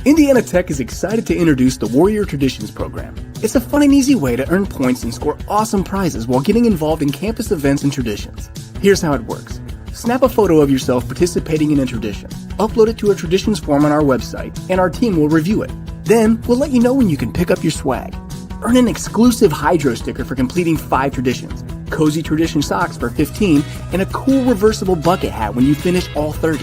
Indiana Tech is excited to introduce the Warrior Traditions program. It's a fun and easy way to earn points and score awesome prizes while getting involved in campus events and traditions. Here's how it works. Snap a photo of yourself participating in a tradition, upload it to a traditions form on our website, and our team will review it. Then, we'll let you know when you can pick up your swag. Earn an exclusive Hydro sticker for completing 5 traditions, cozy tradition socks for 15, and a cool reversible bucket hat when you finish all 30.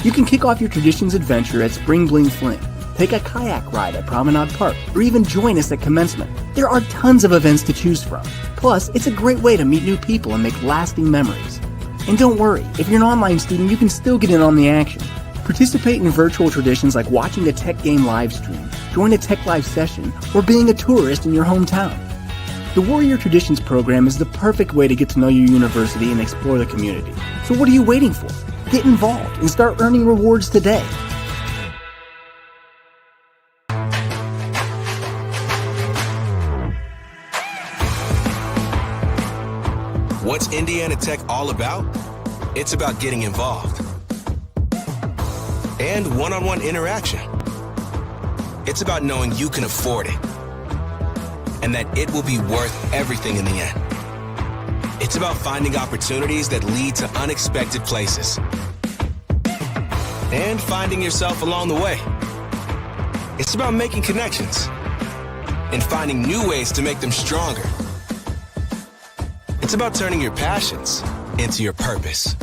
You can kick off your traditions adventure at Spring Bling Fling, take a kayak ride at Promenade Park, or even join us at commencement. There are tons of events to choose from. Plus, it's a great way to meet new people and make lasting memories. And don't worry, if you're an online student, you can still get in on the action. Participate in virtual traditions like watching a tech game live stream, join a tech live session, or being a tourist in your hometown. The Warrior Traditions program is the perfect way to get to know your university and explore the community. So what are you waiting for? Get involved and start earning rewards today. What's Indiana Tech all about? It's about getting involved and one-on-one interaction. It's about knowing you can afford it and that it will be worth everything in the end. It's about finding opportunities that lead to unexpected places and finding yourself along the way. It's about making connections and finding new ways to make them stronger. It's about turning your passions into your purpose.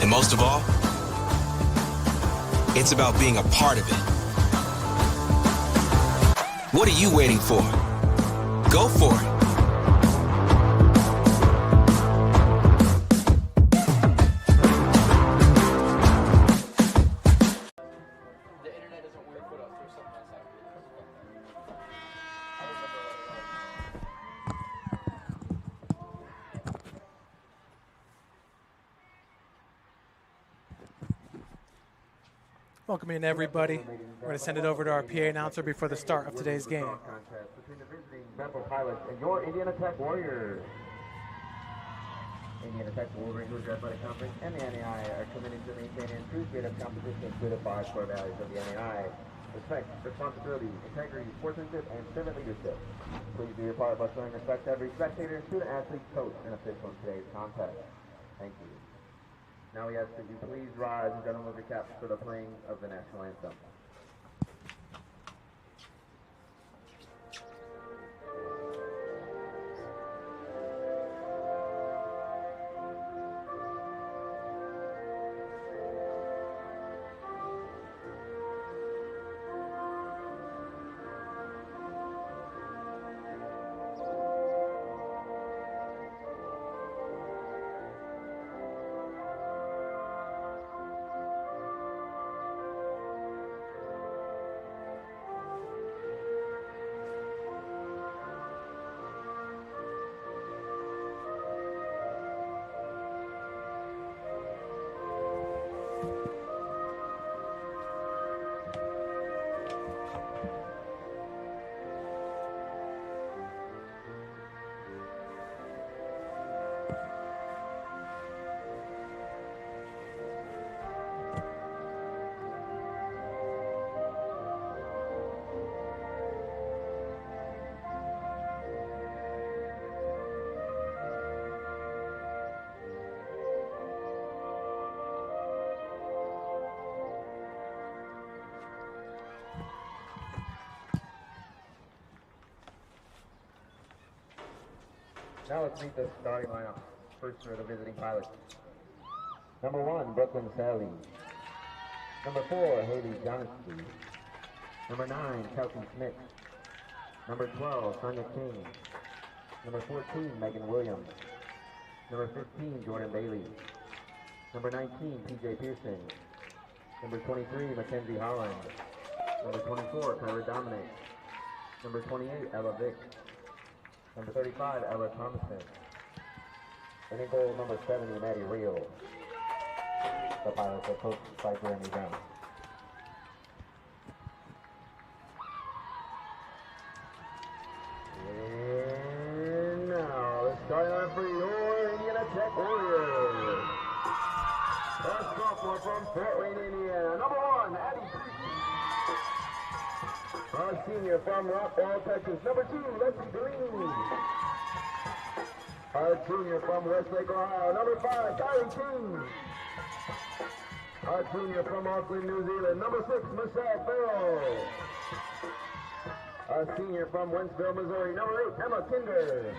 And most of all, it's about being a part of it. What are you waiting for? Go for it. Welcome in, everybody. We're going to send it over to our PA announcer before the start of today's game. Between the visiting Bethel Pilots and your Indiana Tech Warriors. Indiana Tech Wolverines Athletic Conference and the NAI are committed to maintaining true spirit of competition through the 5 core values of the NAI. Respect, responsibility, integrity, sportsmanship, and servant leadership. Please do your part by showing respect to every spectator, student, athlete, coach, and official in today's contest. Thank you. Now we ask that you please rise and gentlemen with your caps for the playing of the national anthem. Now let's meet the starting lineup. First for the visiting Pilots. Number 1, Brooklyn Sally. Number 4, Haley Johnston. Number 9, Kelsey Smith. Number 12, Sonia King. Number 14, Megan Williams. Number 15, Jordan Bailey. Number 19, PJ Pearson. Number 23, Mackenzie Holland. Number 24, Kyra Dominic. Number 28, Ella Vick. Number 35, Ella Thomason. And in goal, number 70, Maddie Reel. The Pilots are coached by Jeremy Brown. And now, the starting line for your Indiana Tech Warriors. Our sophomore from Fort Wayne, Indiana, number 1, Addie Creasy. Our senior from Rockville, Texas, number 2, Leslie Green. Our junior from Westlake, Ohio, number 5, Kylie King. Our junior from Auckland, New Zealand, number 6, Michelle Farrell. Our senior from Wentzville, Missouri, number 8, Emma Kinder.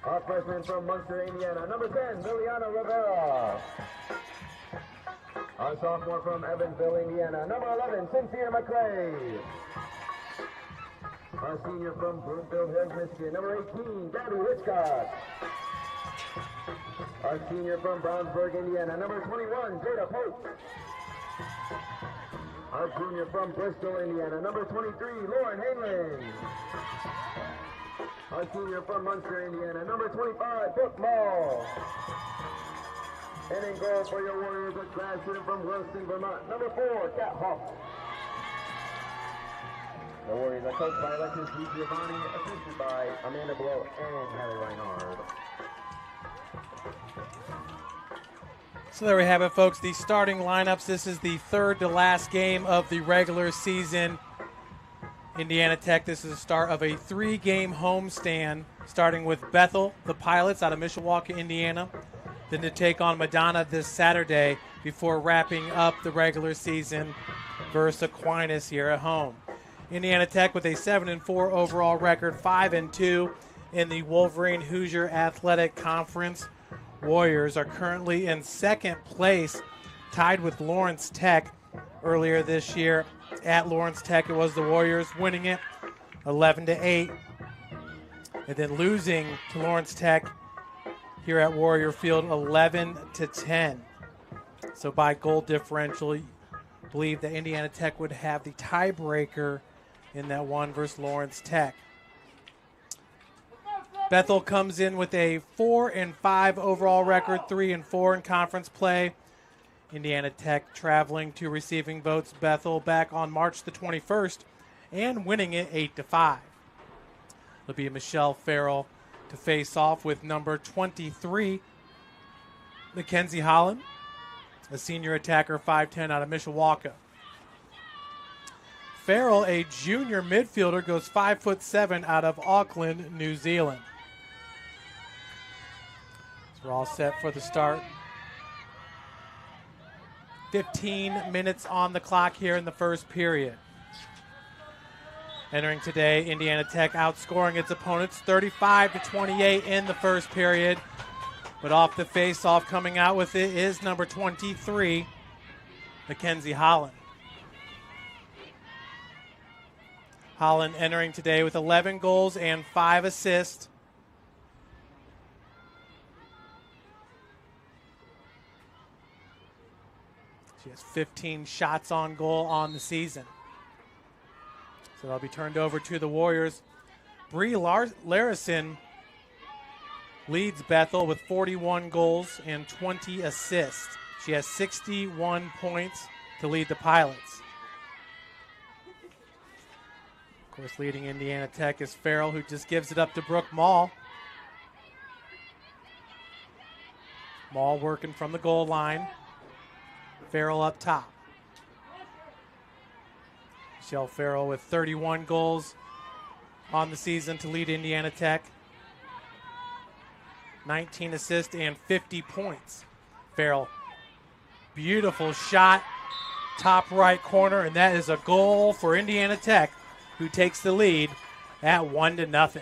Our freshman from Munster, Indiana, number 10, Liliana Rivera. Our sophomore from Evansville, Indiana, number 11, Cynthia McCray. Our senior from Bloomfield Hills, Michigan, number 18, Gabby Hitchcock. Our senior from Brownsburg, Indiana, number 21, Jada Pope. Our junior from Bristol, Indiana, number 23, Lauren Hanlon. Our senior from Munster, Indiana, number 25, Brooke Mall. And in goal for your Warriors, a grad student from Wilson, Vermont, number 4, Kat Hoff. The Warriors are coached by Alexis DiGiovanni, assisted by Amanda Blow and Hallie Reinhard. So there we have it, folks. The starting lineups. This is the third to last game of the regular season. Indiana Tech, this is the start of a 3-game homestand, starting with Bethel, the Pilots, out of Mishawaka, Indiana. Then to take on Madonna this Saturday before wrapping up the regular season versus Aquinas here at home. Indiana Tech with a 7-4 overall record, 5-2 in the Wolverine Hoosier Athletic Conference. Warriors are currently in second place, tied with Lawrence Tech. Earlier this year at Lawrence Tech, it was the Warriors winning it 11-8, and then losing to Lawrence Tech here at Warrior Field 11-10. So by goal differential, I believe that Indiana Tech would have the tiebreaker in that one versus Lawrence Tech. Bethel comes in with a 4-5 overall record, 3-4 in conference play. Indiana Tech traveling to receiving votes Bethel back on March the 21st and winning it 8-5. It'll be Michelle Farrell to face off with number 23, Mackenzie Holland, a senior attacker, 5'10", out of Mishawaka. Farrell, a junior midfielder, goes 5'7" out of Auckland, New Zealand. So we're all set for the start. 15 minutes on the clock here in the first period. Entering today, Indiana Tech outscoring its opponents 35-28 in the first period. But off the face-off, coming out with it is number 23, Mackenzie Holland. Holland entering today with 11 goals and 5 assists. She has 15 shots on goal on the season. So that'll be turned over to the Warriors. Bree Larison leads Bethel with 41 goals and 20 assists. She has 61 points to lead the Pilots. Of course, leading Indiana Tech is Farrell, who just gives it up to Brooke Mall. Mall working from the goal line. Farrell up top. Michelle Farrell with 31 goals on the season to lead Indiana Tech. 19 assists and 50 points. Farrell, beautiful shot, top right corner, and that is a goal for Indiana Tech, who takes the lead at 1-0.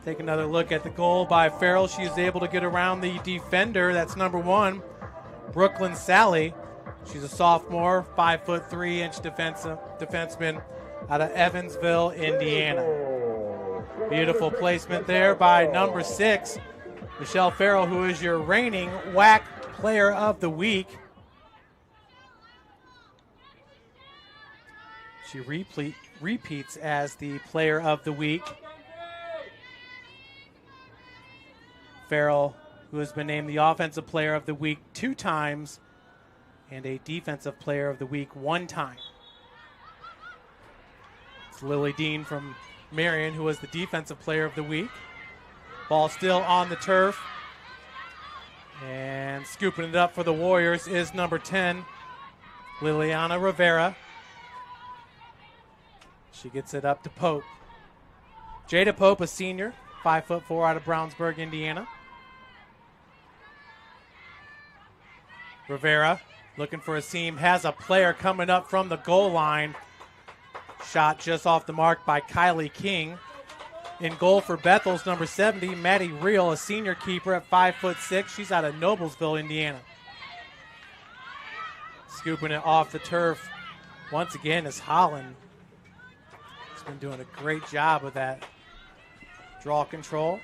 Take another look at the goal by Farrell. She is able to get around the defender. That's number 1, Brooklyn Sally. She's a sophomore, 5'3" defenseman out of Evansville, Indiana. Beautiful placement there by number 6, Michelle Farrell, who is your reigning WAC Player of the Week. She repeats as the Player of the Week. Farrell, who has been named the Offensive Player of the Week 2 times and a Defensive Player of the Week 1 time. It's Lily Dean from Marion, who was the defensive player of the week. Ball still on the turf. And scooping it up for the Warriors is number 10, Liliana Rivera. She gets it up to Pope. Jada Pope, a senior, 5'4" out of Brownsburg, Indiana. Rivera looking for a seam, has a player coming up from the goal line. Shot just off the mark by Kylie King. In goal for Bethel's number 70, Maddie Reel, a senior keeper at 5'6". She's out of Noblesville, Indiana. Scooping it off the turf once again is Holland. She's been doing a great job with that draw control.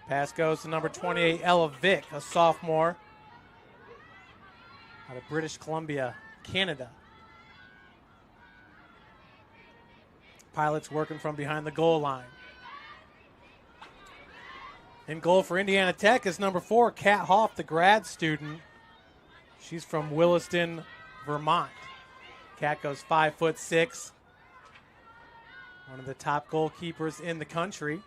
Pass goes to number 28, Ella Vick, a sophomore out of British Columbia, Canada. Pilots working from behind the goal line. In goal for Indiana Tech is number 4, Kat Hoff, the grad student. She's from Williston, Vermont. Kat goes 5'6", one of the top goalkeepers in the country.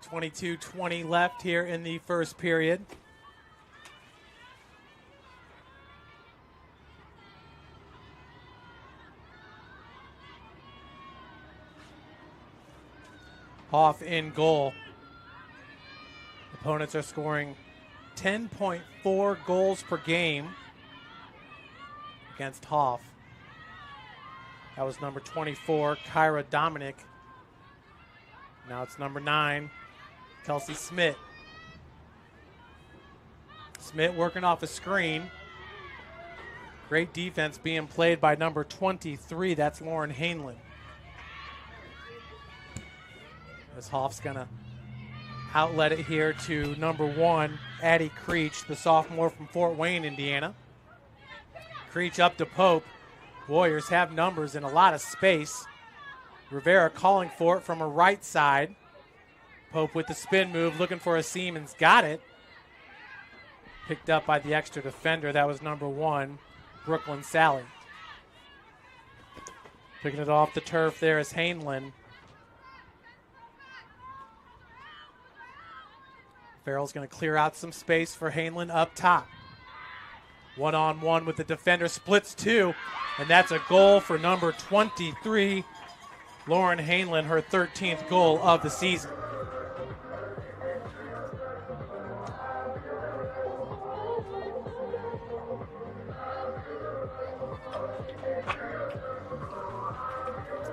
.22-20 left here in the first period. Hoff in goal. Opponents are scoring 10.4 goals per game against Hoff. That was number 24, Kyra Dominic. Now it's number 9, Kelsey Smith. Smith working off a screen. Great defense being played by number 23. That's Lauren Hainland. As Hoff's going to outlet it here to number 1, Addie Creech, the sophomore from Fort Wayne, Indiana. Creech up to Pope. Warriors have numbers and a lot of space. Rivera calling for it from her right side. Pope with the spin move, looking for a seam, and's got it. Picked up by the extra defender. That was number 1, Brooklyn Sally. Picking it off the turf there is Hainland. Farrell's going to clear out some space for Hainland up top. One-on-one with the defender, splits 2, and that's a goal for number 23, Lauren Hainland, her 13th goal of the season.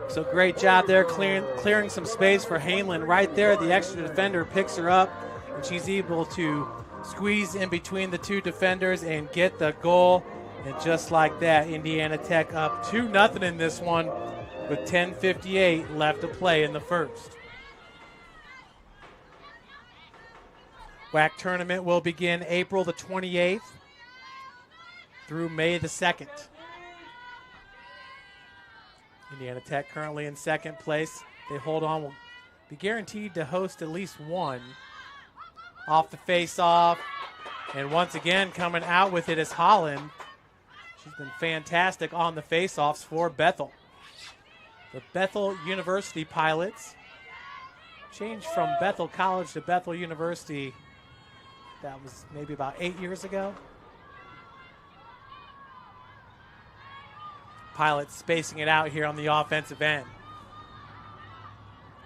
So great job there clearing some space for Hainland. Right there, the extra defender picks her up, and she's able to squeeze in between the two defenders and get the goal. And just like that, Indiana Tech up 2-0 in this one with 10:58 left to play in the first. WAC tournament will begin April the 28th through May the 2nd. Indiana Tech currently in second place. They hold on, will be guaranteed to host at least one. Off the face-off, and once again coming out with it is Holland. She's been fantastic on the face-offs for Bethel. The Bethel University Pilots changed from Bethel College to Bethel University. That was maybe about 8 years ago. Pilots spacing it out here on the offensive end.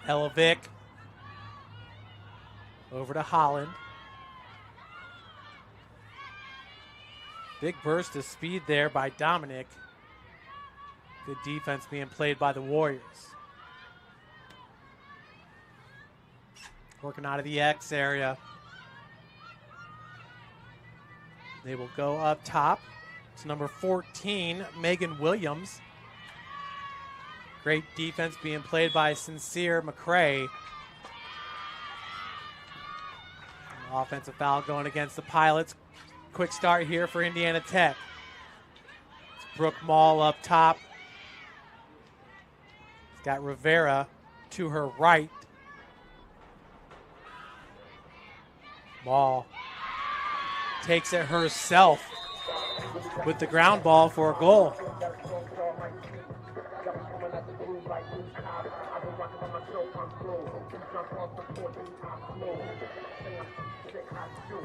Ella Vick over to Holland. Big burst of speed there by Dominic. Good defense being played by the Warriors. Working out of the X area. They will go up top. It's number 14, Megan Williams. Great defense being played by Sincere McCrae. Offensive foul going against the Pilots. Quick start here for Indiana Tech. It's Brooke Mall up top. It's got Rivera to her right. Mall takes it herself with the ground ball for a goal.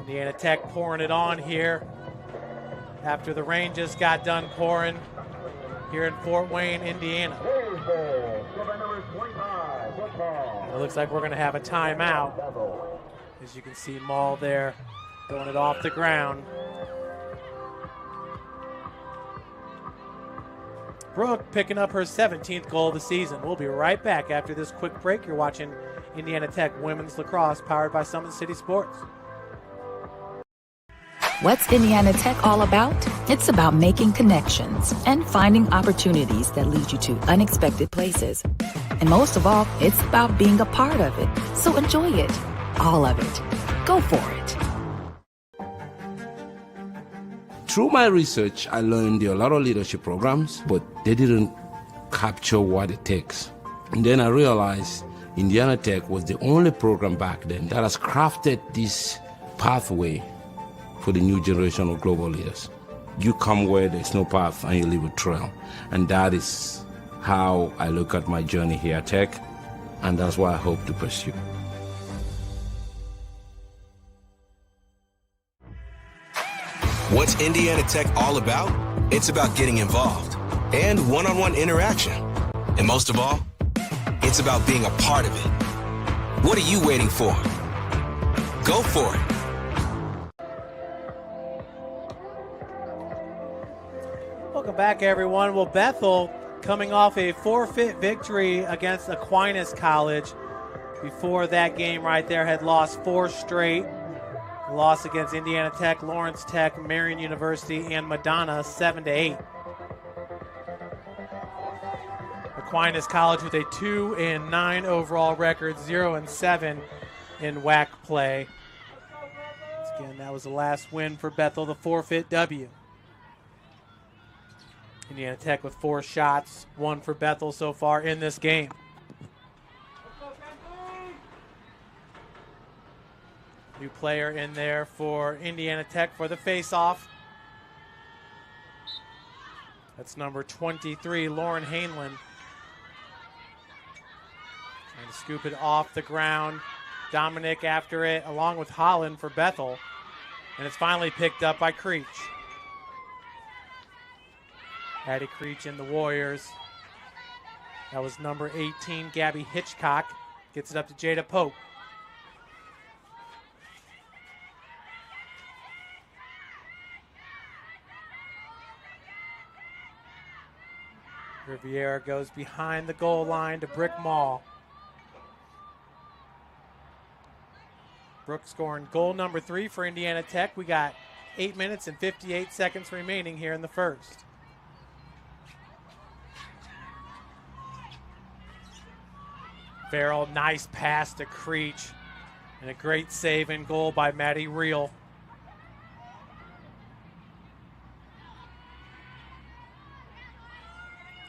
Indiana Tech pouring it on here after the rain just got done pouring here in Fort Wayne, Indiana. It looks like we're going to have a timeout. As you can see, Maul there throwing it off the ground. Brooke picking up her 17th goal of the season. We'll be right back after this quick break. You're watching Indiana Tech Women's Lacrosse, powered by Summit City Sports. What's Indiana Tech all about? It's about making connections and finding opportunities that lead you to unexpected places. And most of all, it's about being a part of it. So enjoy it, all of it. Go for it. Through my research, I learned there are a lot of leadership programs, but they didn't capture what it takes. And then I realized Indiana Tech was the only program back then that has crafted this pathway for the new generation of global leaders. You come where there's no path and you leave a trail. And that is how I look at my journey here at Tech, and that's what I hope to pursue. What's Indiana Tech all about? It's about getting involved and one-on-one interaction. And most of all, it's about being a part of it. What are you waiting for? Go for it. Welcome back, everyone. Well, Bethel coming off a forfeit victory against Aquinas College. Before that game right there had lost 4 straight. Loss against Indiana Tech, Lawrence Tech, Marion University, and Madonna 7-8. Aquinas College with a 2-9 overall record, 0-7 in WAC play. Once again, that was the last win for Bethel, the forfeit W. Indiana Tech with 4 shots, 1 for Bethel so far in this game. New player in there for Indiana Tech for the face-off. That's number 23, Lauren Hainlin. Trying to scoop it off the ground. Dominic after it, along with Holland for Bethel. And it's finally picked up by Creech. Addie Creech in the Warriors. That was number 18, Gabby Hitchcock. Gets it up to Jada Pope. Riviera goes behind the goal line to Brick Mall. Brooks scoring goal number 3 for Indiana Tech. We got 8 minutes and 58 seconds remaining here in the first. Farrell, nice pass to Creech. And a great save and goal by Maddie Reel.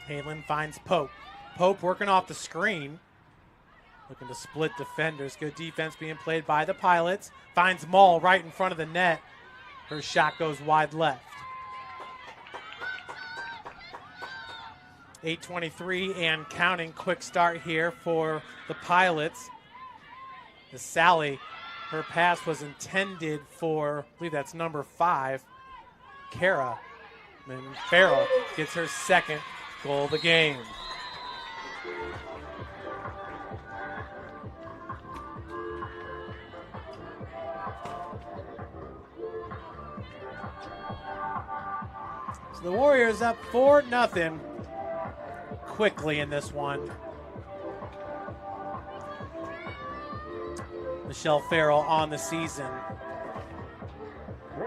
Halen finds Pope. Pope working off the screen. Looking to split defenders. Good defense being played by the Pilots. Finds Maul right in front of the net. Her shot goes wide left. 8:23 and counting. Quick start here for the Pilots. The Sally, her pass was intended for, I believe that's number 5, Kara. And Farrell gets her second goal of the game. So the Warriors up 4-0 quickly in this one. Michelle Farrell on the season.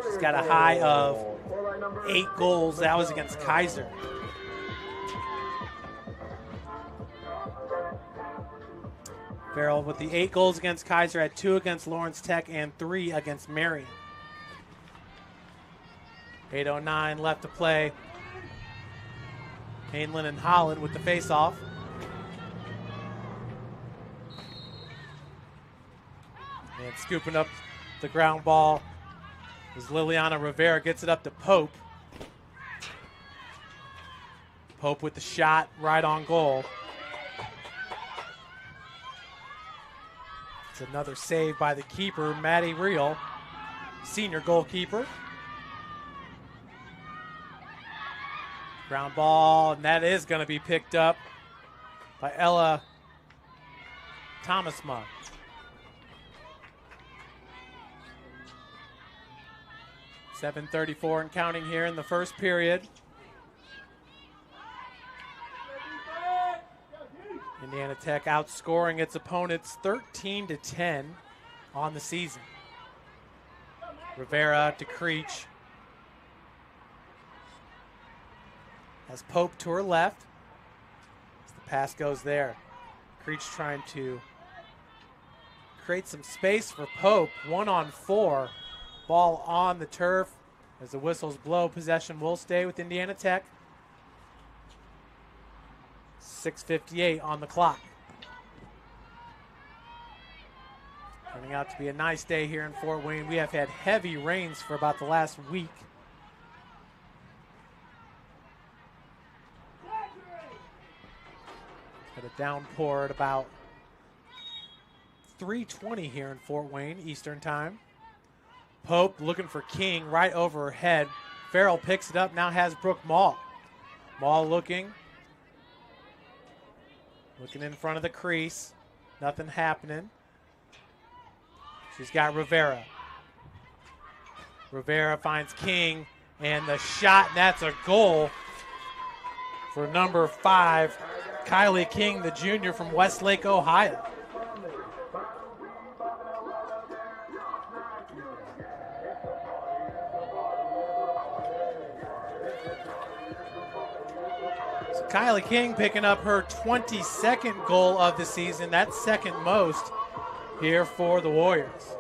She's got a high of 8 goals. That was against Kaiser. Farrell with the 8 goals against Kaiser, had 2 against Lawrence Tech and 3 against Marion. 8:09 left to play. Hainlin and Holland with the faceoff. And scooping up the ground ball As Liliana Rivera gets it up to Pope. Pope with the shot right on goal. It's another save by the keeper, Maddie Reel, senior goalkeeper. Ground ball, and that is going to be picked up by Ella Thomasma. .734 and counting here in the first period. Indiana Tech outscoring its opponents 13-10 on the season. Rivera to Creech. Has Pope to her left. As the pass goes there. Creech trying to create some space for Pope. 1-on-4. Ball on the turf. As the whistles blow, possession will stay with Indiana Tech. 6:58 on the clock. Turning out to be a nice day here in Fort Wayne. We have had heavy rains for about the last week. Had a downpour at about 3:20 here in Fort Wayne, Eastern time. Pope looking for King right over her head. Farrell picks it up, now has Brooke Mall. Mall looking in front of the crease. Nothing happening. She's got Rivera. Rivera finds King, and the shot, and that's a goal for number 5, Kylie King, the junior from Westlake, Ohio. Kylie King picking up her 22nd goal of the season. That's second most here for the Warriors.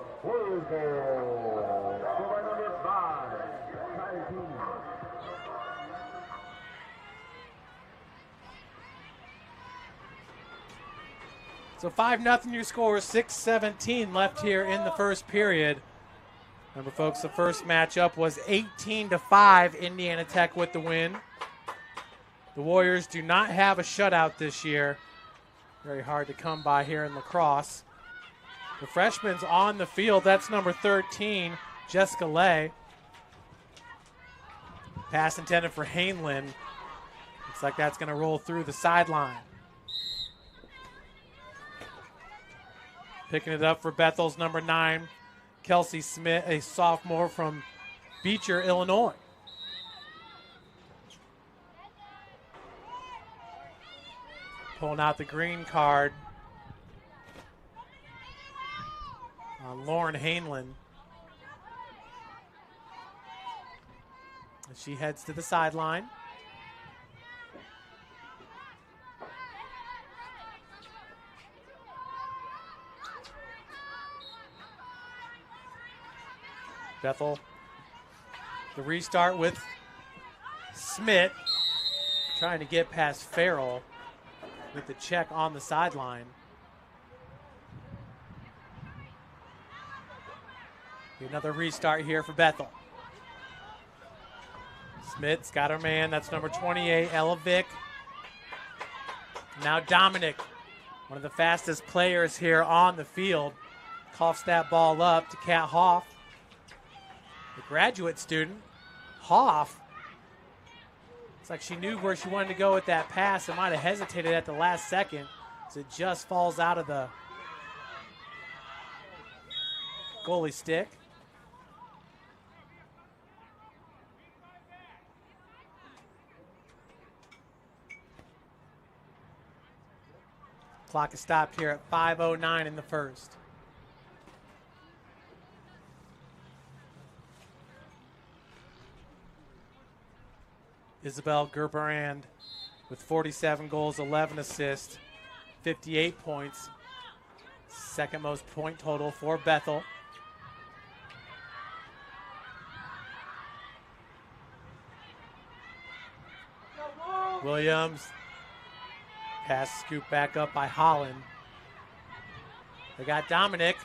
So 5-0 your score, 6:17 left here in the first period. Remember, folks, the first matchup was 18-5, Indiana Tech with the win. The Warriors do not have a shutout this year. Very hard to come by here in Lacrosse. The freshman's on the field. That's number 13, Jessica Lay. Pass intended for Hainlin. Looks like that's going to roll through the sideline. Picking it up for Bethel's number 9, Kelsey Smith, a sophomore from Beecher, Illinois. Pulling out the green card on Lauren Hainlin. As she heads to the sideline. Bethel, the restart with Smith, trying to get past Farrell with the check on the sideline. Another restart here for Bethel. Smith's got her man. That's number 28, Ella Vick. Now Dominic, one of the fastest players here on the field, coughs that ball up to Kat Hoff, the graduate student. Hoff, it's like she knew where she wanted to go with that pass and might have hesitated at the last second as it just falls out of the goalie stick. Clock is stopped here at 5:09 in the first. Isabel Gerberand with 47 goals, 11 assists, 58 points. Second most point total for Bethel. Williams. Pass scooped back up by Holland. They got Dominic.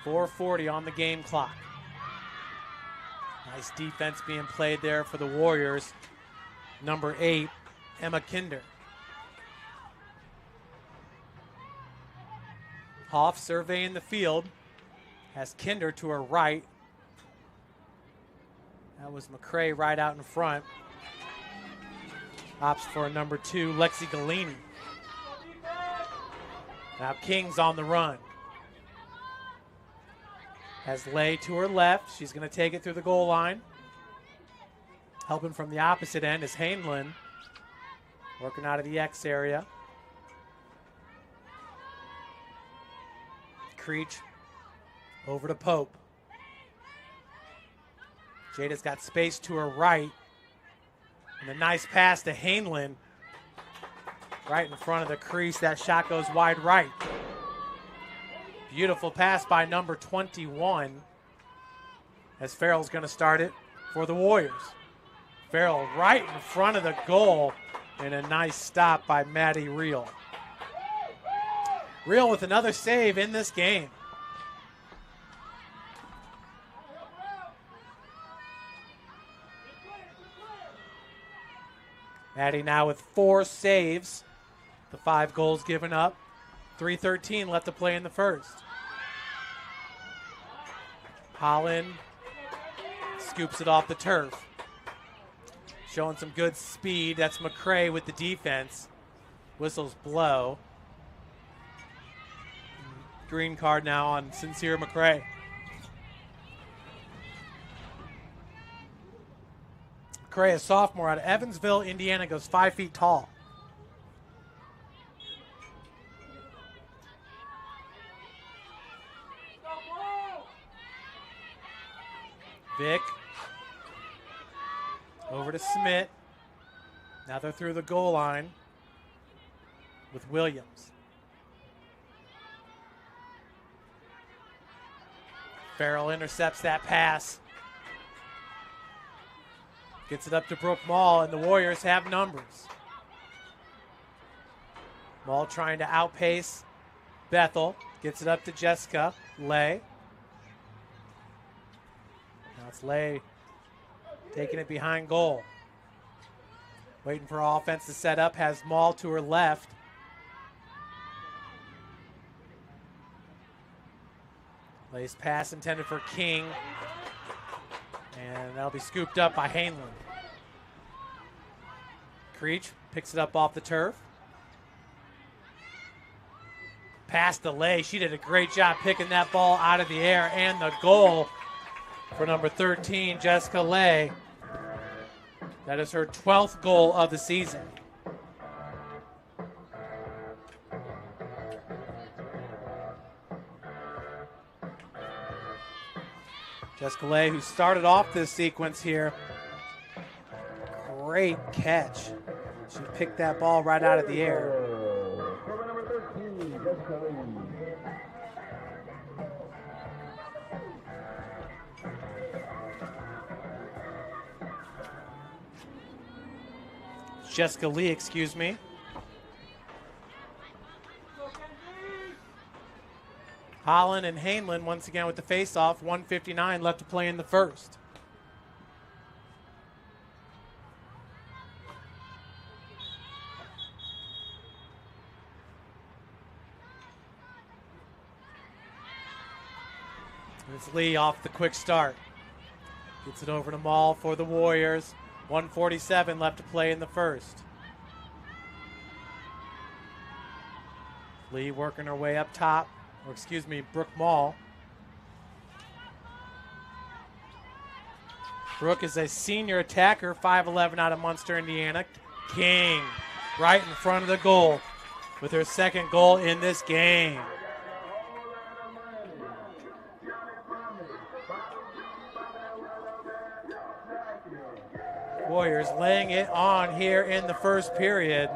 4:40 on the game clock. Nice defense being played there for the Warriors. Number 8, Emma Kinder. Hoff surveying the field. Has Kinder to her right. That was McCray right out in front. Opts for number 2, Lexi Galini. Now King's on the run. Has Lay to her left. She's going to take it through the goal line. Helping from the opposite end is Hainlin. Working out of the X area. Creech over to Pope. Jada's got space to her right. And a nice pass to Hainlin. Right in front of the crease. That shot goes wide right. Beautiful pass by number 21. As Farrell's going to start it for the Warriors. Farrell right in front of the goal. And a nice stop by Maddie Reel. Reel with another save in this game. Maddie now with 4 saves. The 5 goals given up. 3:13 left to play in the first. Holland scoops it off the turf. Showing some good speed. That's McCray with the defense. Whistles blow. Green card now on Sincere McCray. McCray, a sophomore out of Evansville, Indiana, goes 5 feet tall. Vic over to Smith. Now they're through the goal line with Williams. Farrell intercepts that pass. Gets it up to Brooke Mall, and the Warriors have numbers. Mall trying to outpace Bethel. Gets it up to Jessica Lay. Now it's Lay taking it behind goal. Waiting for offense to set up. Has Mall to her left. Lay's pass intended for King. And that'll be scooped up by Hainlin. Creech picks it up off the turf. Pass to Lay. She did a great job picking that ball out of the air. And the goal for number 13, Jessica Lay. That is her 12th goal of the season. Jessica Lay, who started off this sequence here. Great catch. She picked that ball right out of the air. Jessica Lee, excuse me. Holland and Hainlin once again with the face-off. 1:59 left to play in the first. It's Lee off the quick start. Gets it over to Mall for the Warriors. 1:47 left to play in the first. Lee working her way up top. Or excuse me, Brooke Mall. Brooke is a senior attacker, 5'11" out of Munster, Indiana. King right in front of the goal with her second goal in this game. Warriors laying it on here in the first period.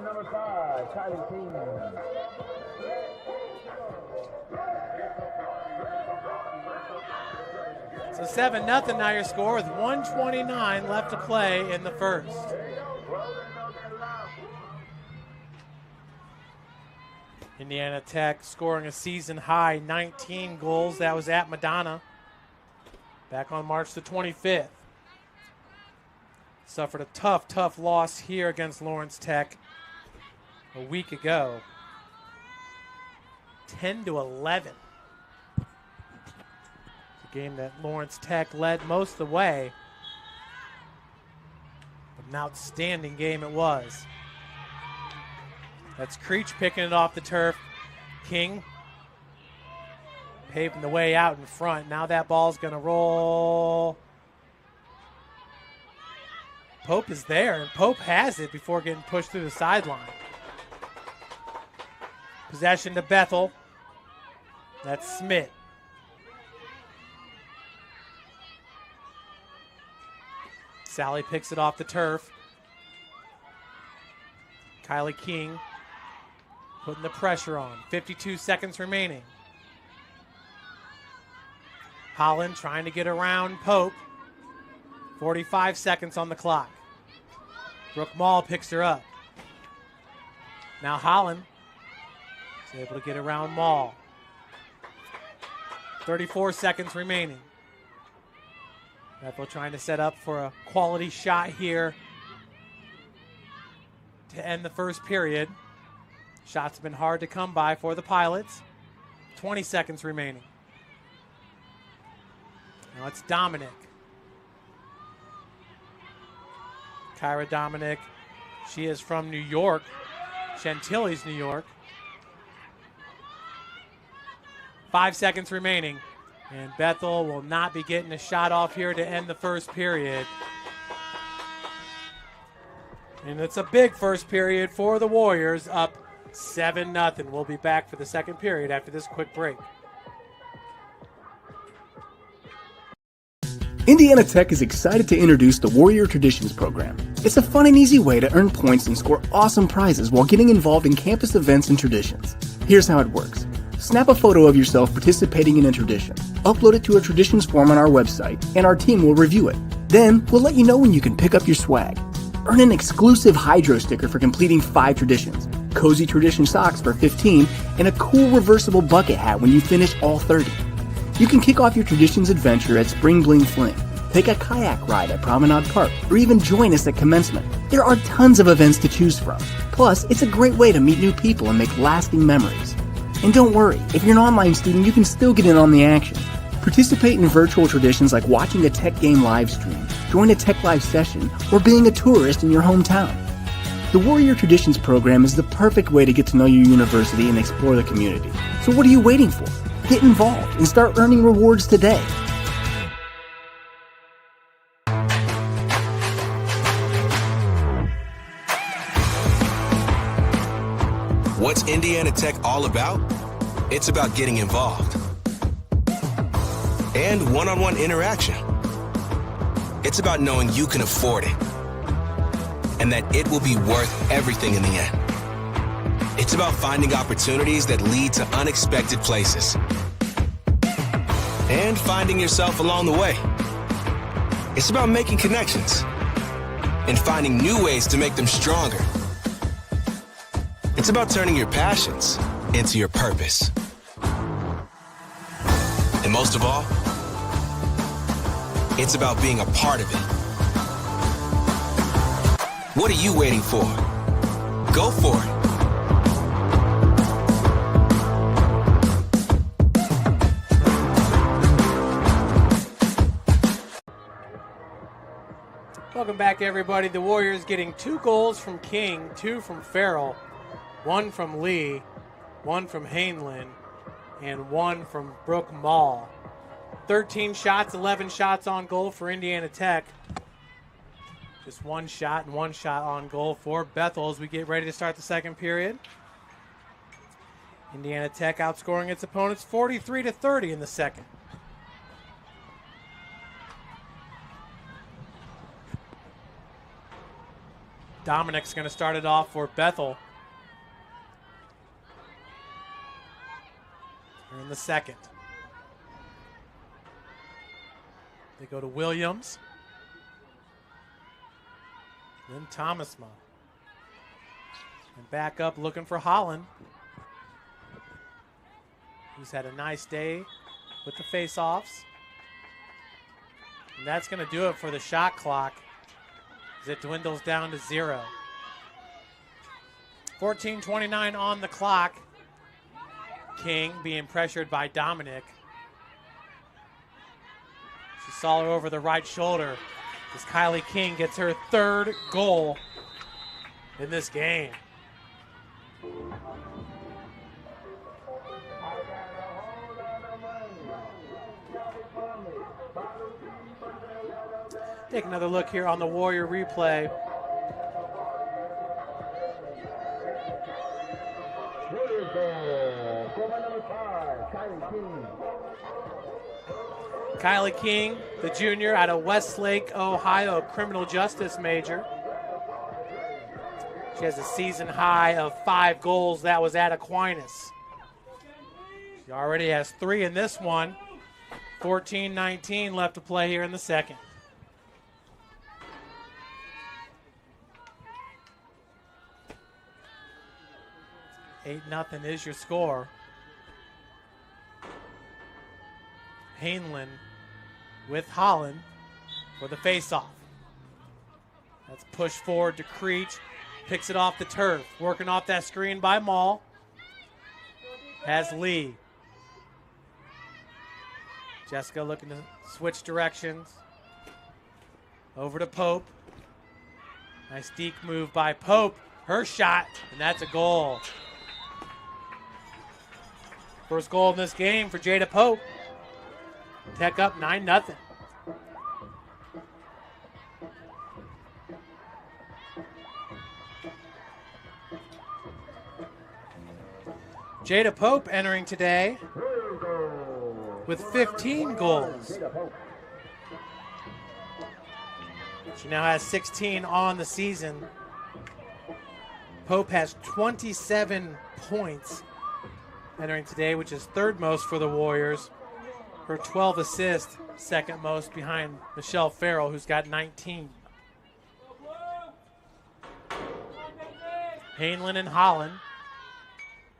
Number 5, Kylie King. So 7-0 now your score with 1:29 left to play in the first. Indiana Tech scoring a season high 19 goals. That was at Madonna back on March the 25th. Suffered a tough loss here against Lawrence Tech a week ago. 10-11. It's a game that Lawrence Tech led most of the way. But an outstanding game it was. That's Creech picking it off the turf. King paving the way out in front. Now that ball's going to roll. Pope is there, and Pope has it before getting pushed through the sideline. Possession to Bethel. That's Smith. Sally picks it off the turf. Kylie King putting the pressure on. 52 seconds remaining. Holland trying to get around Pope. 45 seconds on the clock. Brooke Mall picks her up. Now Holland is able to get around Mall. 34 seconds remaining. Bethel trying to set up for a quality shot here to end the first period. Shots have been hard to come by for the Pilots. 20 seconds remaining. Now it's Dominic. Kyra Dominic. She is from New York. Chantilly's, New York. 5 seconds remaining. And Bethel will not be getting a shot off here to end the first period. And it's a big first period for the Warriors, up 7-0. We'll be back for the second period after this quick break. Indiana Tech is excited to introduce the Warrior Traditions program. It's a fun and easy way to earn points and score awesome prizes while getting involved in campus events and traditions. Here's how it works. Snap a photo of yourself participating in a tradition. Upload it to a traditions form on our website, and our team will review it. Then, we'll let you know when you can pick up your swag. Earn an exclusive Hydro sticker for completing 5 traditions, cozy tradition socks for 15, and a cool reversible bucket hat when you finish all 30. You can kick off your traditions adventure at Spring Bling Fling, take a kayak ride at Promenade Park, or even join us at Commencement. There are tons of events to choose from. Plus, it's a great way to meet new people and make lasting memories. And don't worry, if you're an online student, you can still get in on the action. Participate in virtual traditions like watching a tech game live stream, join a tech live session, or being a tourist in your hometown. The Warrior Traditions program is the perfect way to get to know your university and explore the community. So what are you waiting for? Get involved and start earning rewards today. What's Indiana Tech all about? It's about getting involved and one-on-one interaction. It's about knowing you can afford it and that it will be worth everything in the end. It's about finding opportunities that lead to unexpected places and finding yourself along the way. It's about making connections and finding new ways to make them stronger. It's about turning your passions into your purpose. And most of all, it's about being a part of it. What are you waiting for? Go for it. Welcome back, everybody. The Warriors getting 2 goals from King, 2 from Farrell, 1 from Lee, 1 from Hainlin, and 1 from Brooke Mall. 13 shots, 11 shots on goal for Indiana Tech. Just 1 shot and 1 shot on goal for Bethel as we get ready to start the second period. Indiana Tech outscoring its opponents 43-30 in the second. Dominic's going to start it off for Bethel. Here in the second. They go to Williams. Then Thomasma. And back up looking for Holland. who's had a nice day with the face-offs. And that's going to do it for the shot clock as it dwindles down to 0. 14:29 on the clock. King being pressured by Dominic. She saw her over the right shoulder as Kylie King gets her 3rd goal in this game. Take another look here on the Warrior replay. Kylie King, the junior out of Westlake, Ohio, criminal justice major. She has a season high of 5 goals. That was at Aquinas. She already has 3 in this one. 14-19 left to play here in the second. Eight nothing is your score. Hainlin with Holland for the faceoff. That's pushed forward to Creech. Picks it off the turf. Working off that screen by Maul. Has Lee. Jessica looking to switch directions. Over to Pope. Nice deke move by Pope. Her shot, and that's a goal. First goal in this game for Jada Pope. Tech up 9-0. Jada Pope entering today with 15 goals. She now has 16 on the season. Pope has 27 points entering today, which is 3rd most for the Warriors. Her 12 assists, 2nd most behind Michelle Farrell, who's got 19. Hainlin and Holland,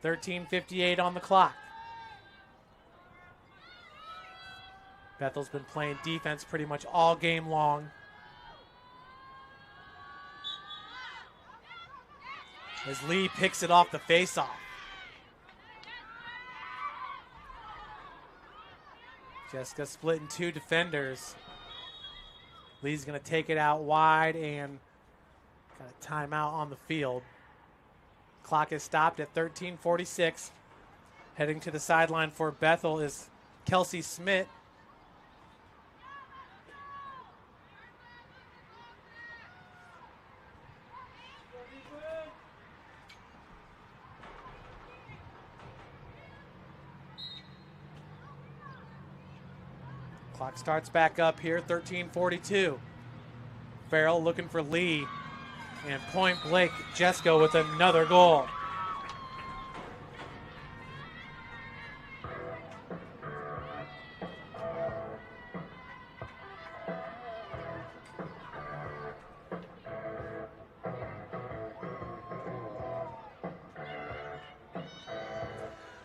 13:58 on the clock. Bethel's been playing defense pretty much all game long. As Lee picks it off the faceoff. Jessica split in 2 defenders. Lee's going to take it out wide and got a timeout on the field. Clock is stopped at 13:46. Heading to the sideline for Bethel is Kelsey Smith. Clock starts back up here, 13:42. Farrell looking for Lee. And point blank, Jessica with another goal.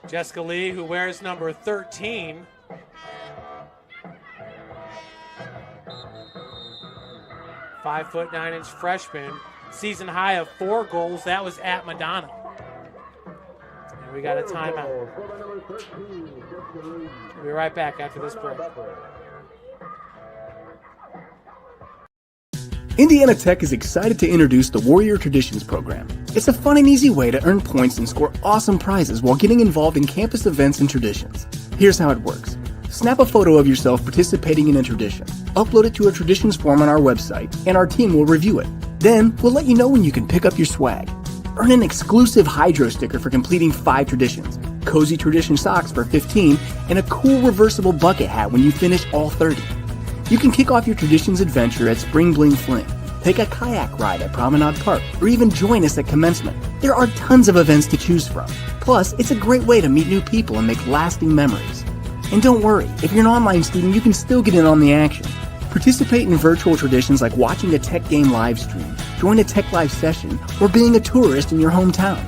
Jessica Lee, who wears number 13. Five-foot, 9-inch freshman. Season high of 4 goals. That was at Madonna. And we got a timeout. We'll be right back after this break. Indiana Tech is excited to introduce the Warrior Traditions program. It's a fun and easy way to earn points and score awesome prizes while getting involved in campus events and traditions. Here's how it works. Snap a photo of yourself participating in a tradition. Upload it to a traditions form on our website, and our team will review it. Then, we'll let you know when you can pick up your swag. Earn an exclusive Hydro sticker for completing 5 traditions, cozy tradition socks for 15, and a cool reversible bucket hat when you finish all 30. You can kick off your traditions adventure at Spring Bling Fling, take a kayak ride at Promenade Park, or even join us at commencement. There are tons of events to choose from. Plus, it's a great way to meet new people and make lasting memories. And don't worry, if you're an online student, you can still get in on the action. Participate in virtual traditions like watching a Tech game live stream, join a Tech Live session, or being a tourist in your hometown.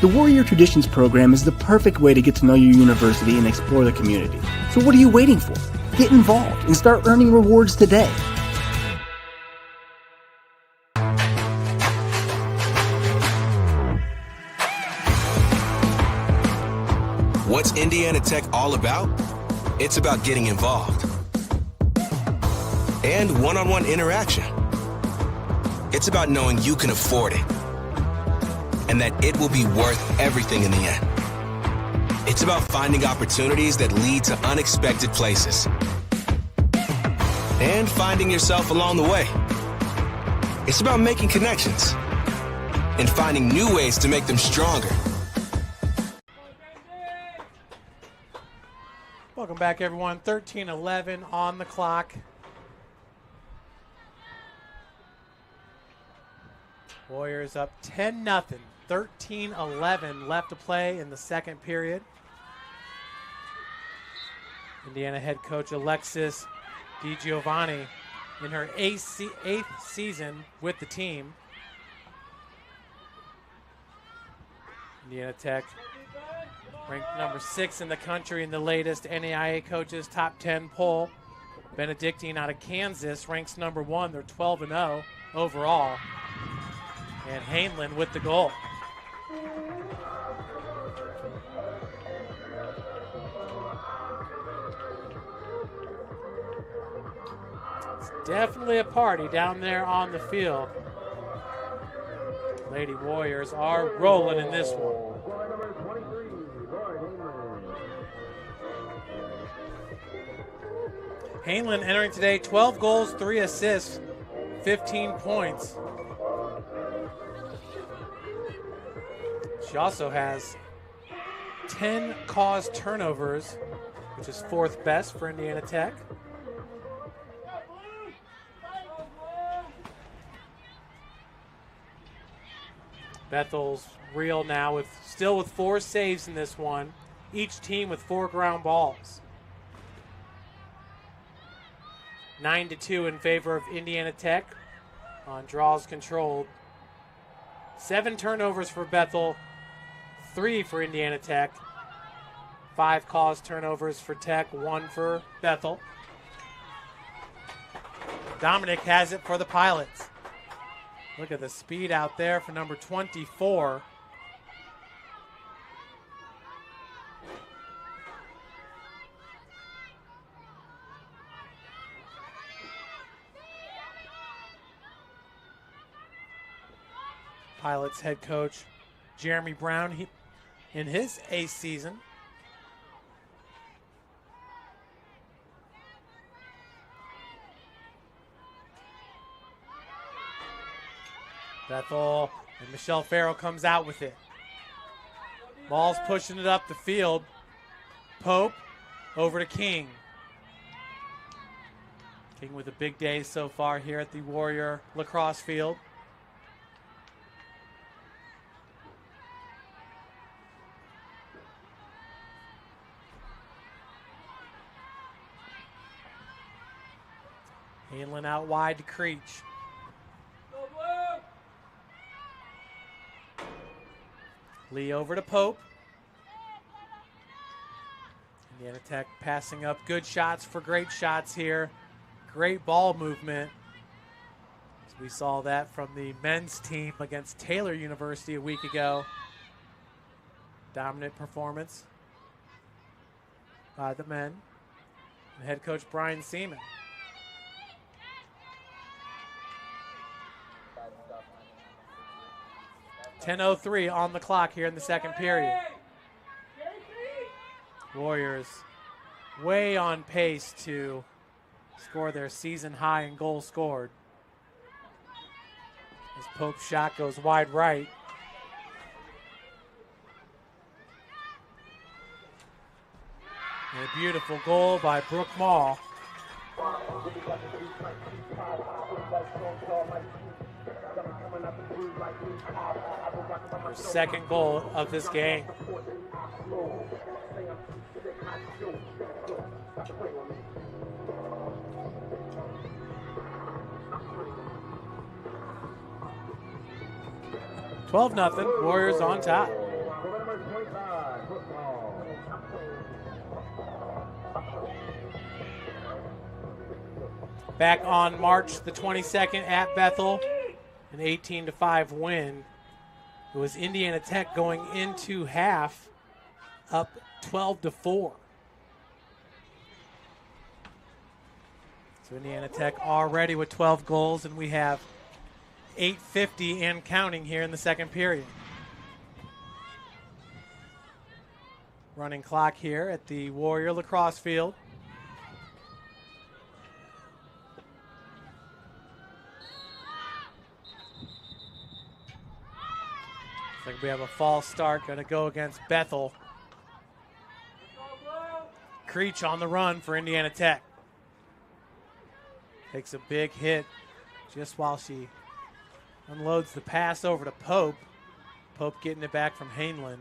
The Warrior Traditions program is the perfect way to get to know your university and explore the community. So what are you waiting for? Get involved and start earning rewards today. What's Indiana Tech all about? It's about getting involved and one-on-one interaction. It's about knowing you can afford it and that it will be worth everything in the end. It's about finding opportunities that lead to unexpected places and finding yourself along the way. It's about making connections and finding new ways to make them stronger. Welcome back, everyone. 13-11 on the clock. Warriors up 10-0. 13-11 left to play in the second period. Indiana head coach Alexis DiGiovanni in her eighth season with the team. Indiana Tech ranked number 6 in the country in the latest NAIA Coaches Top 10 poll. Benedictine out of Kansas ranks number 1. They're 12-0 overall. And Hainlin with the goal. It's definitely a party down there on the field. Lady Warriors are rolling in this one. Hainlin entering today, 12 goals, 3 assists, 15 points. She also has 10 caused turnovers, which is 4th best for Indiana Tech. Bethel's reel now still with 4 saves in this one, each team with 4 ground balls. 9-2 in favor of Indiana Tech on draws controlled. 7 turnovers for Bethel, 3 for Indiana Tech. 5 caused turnovers for Tech, 1 for Bethel. Dominic has it for the Pilots. Look at the speed out there for number 24. Pilots head coach Jeremy Brown in his 8th season. Bethel and Michelle Farrell comes out with it. Ball's pushing it up the field. Pope over to King. King with a big day so far here at the Warrior Lacrosse field. Hanlon out wide to Creech. Lee over to Pope. Indiana Tech passing up good shots for great shots here. Great ball movement. As we saw that from the men's team against Taylor University a week ago. Dominant performance by the men. And head coach Brian Seaman. .10:03 on the clock here in the second period. Warriors way on pace to score their season high in goals scored. As Pope's shot goes wide right. And a beautiful goal by Brooke Mall. Her second goal of this game. $12-0, Warriors on top. back on March the 22nd at Bethel, an 18-5 win. It was Indiana Tech going into half up 12-4. So Indiana Tech already with 12 goals, and we have 8:50 and counting here in the second period. Running clock here at the Warrior Lacrosse field. Looks like we have a false start, going to go against Bethel. Creech on the run for Indiana Tech. Takes a big hit just while she unloads the pass over to Pope. Pope getting it back from Hainland.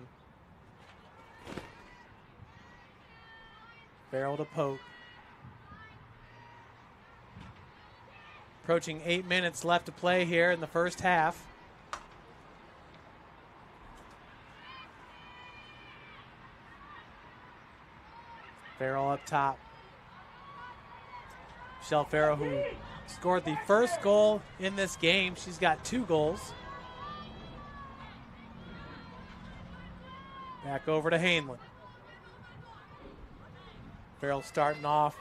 Farrell to Pope. Approaching 8 minutes left to play here in the first half. Farrell up top. Michelle Farrell, who scored the first goal in this game. She's got 2 goals. Back over to Hainland. Farrell starting off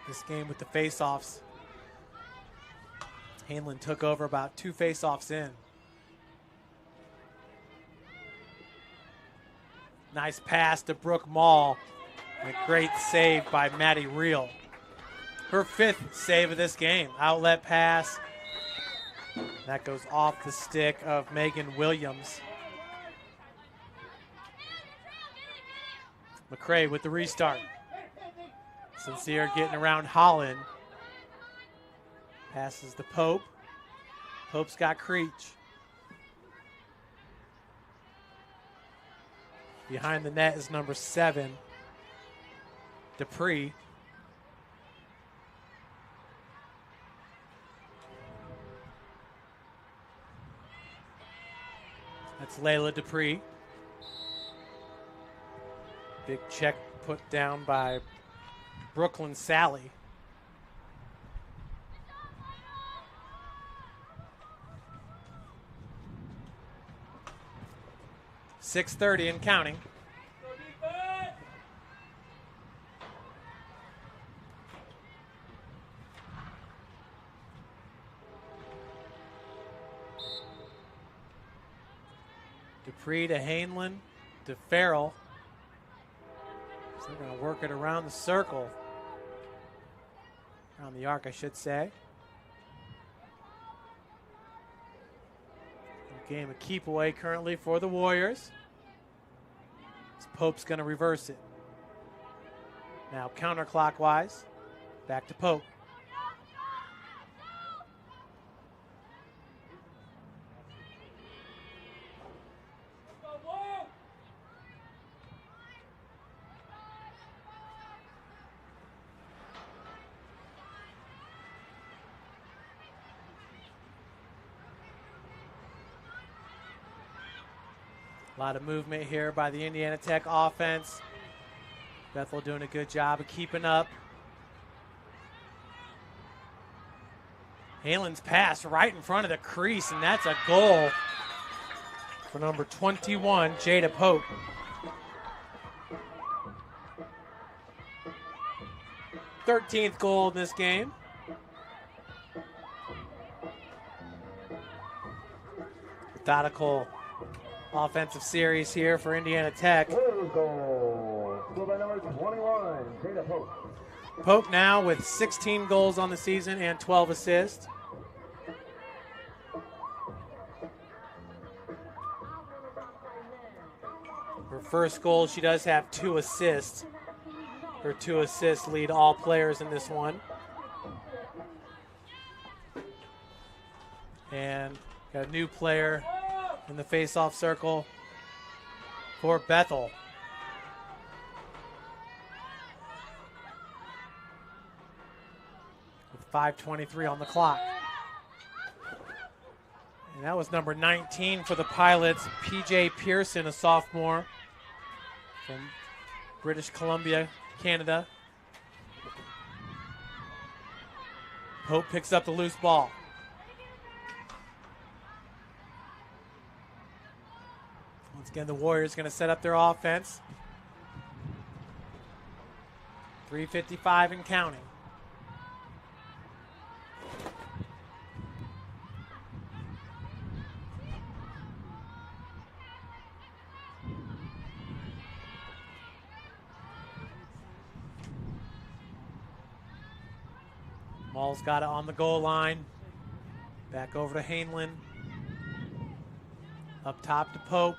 this game with the face-offs. Hainland took over about 2 face-offs in. Nice pass to Brooke Mall. A great save by Maddie Reel. Her 5th save of this game. Outlet pass. That goes off the stick of Megan Williams. McCray with the restart. Sincere getting around Holland. Passes to Pope. Pope's got Creech. Behind the net is number 7. Dupree. That's Layla Dupree. Big check put down by Brooklyn Sally. .6:30 and counting. Dupree to Hainland to Farrell. So they're going to work it around the circle. Around the arc, I should say. Game of keep away currently for the Warriors. As Pope's going to reverse it. Now counterclockwise. Back to Pope. A lot of movement here by the Indiana Tech offense. Bethel doing a good job of keeping up. Halen's pass right in front of the crease, and that's a goal for number 21, Jada Pope. Thirteenth goal in this game. Methodical offensive series here for Indiana Tech. Goal by number 21, Jada Pope. Pope now with 16 goals on the season and 12 assists. Her first goal, she does have 2 assists. Her 2 assists lead all players in this one. And got a new player in the face-off circle for Bethel. With 5:23 on the clock. And that was number 19 for the Pilots, PJ Pearson, a sophomore from British Columbia, Canada. Pope picks up the loose ball. Once again, the Warriors going to set up their offense. 3:55 and counting. Maul's got it on the goal line. Back over to Hainlin. Up top to Pope.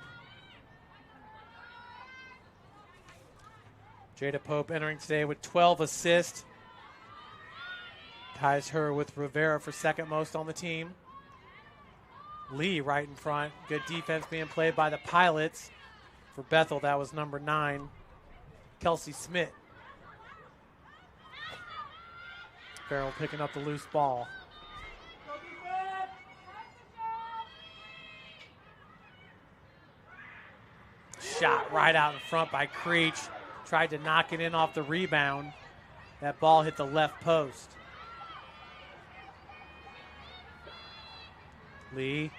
Jada Pope entering today with 12 assists. Ties her with Rivera for second most on the team. Lee right in front. Good defense being played by the Pilots. For Bethel, that was number 9, Kelsey Smith. Farrell picking up the loose ball. Shot right out in front by Creech. Tried to knock it in off the rebound. That ball hit the left post. Lee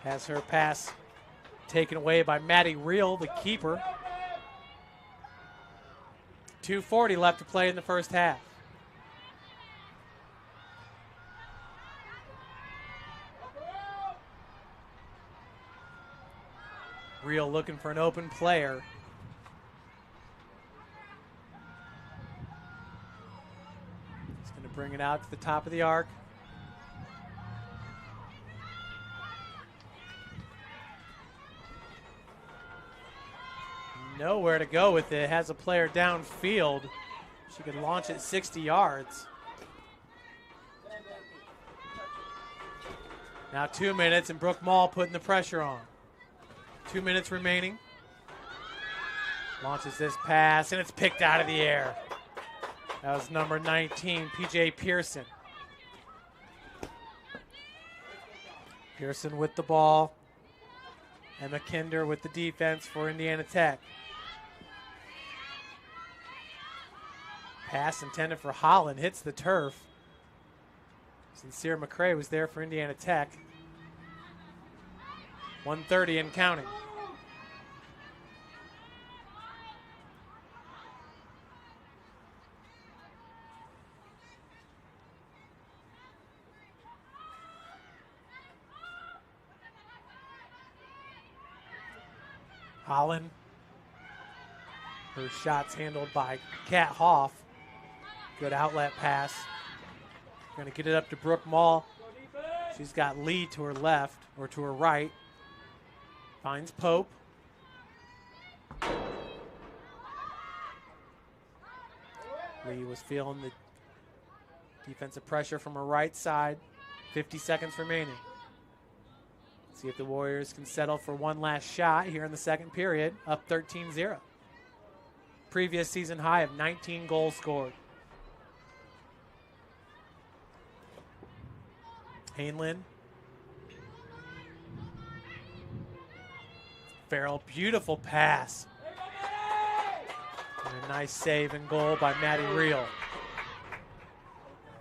has her pass taken away by Maddie Reel, the keeper. 2:40 left to play in the first half. Reel looking for an open player. He's going to bring it out to the top of the arc. Nowhere to go with it. Has a player downfield. She could launch it 60 yards. Now 2 minutes and Brooke Mall putting the pressure on. 2 minutes remaining. Launches this pass and it's picked out of the air. That was number 19, PJ Pearson. Pearson with the ball. Emma Kinder with the defense for Indiana Tech. Pass intended for Holland, hits the turf. Sincere McCray was there for Indiana Tech. 1:30 and counting. Holland. Her shot's handled by Kat Hoff. Good outlet pass. Going to get it up to Brooke Mall. She's got Lee to her left, or to her right. Finds Pope. Lee was feeling the defensive pressure from her right side. 50 seconds remaining. See if the Warriors can settle for one last shot here in the second period, up 13-0. Previous season high of 19 goals scored. Hainlin. Farrell, beautiful pass. And a nice save and goal by Maddie Reel.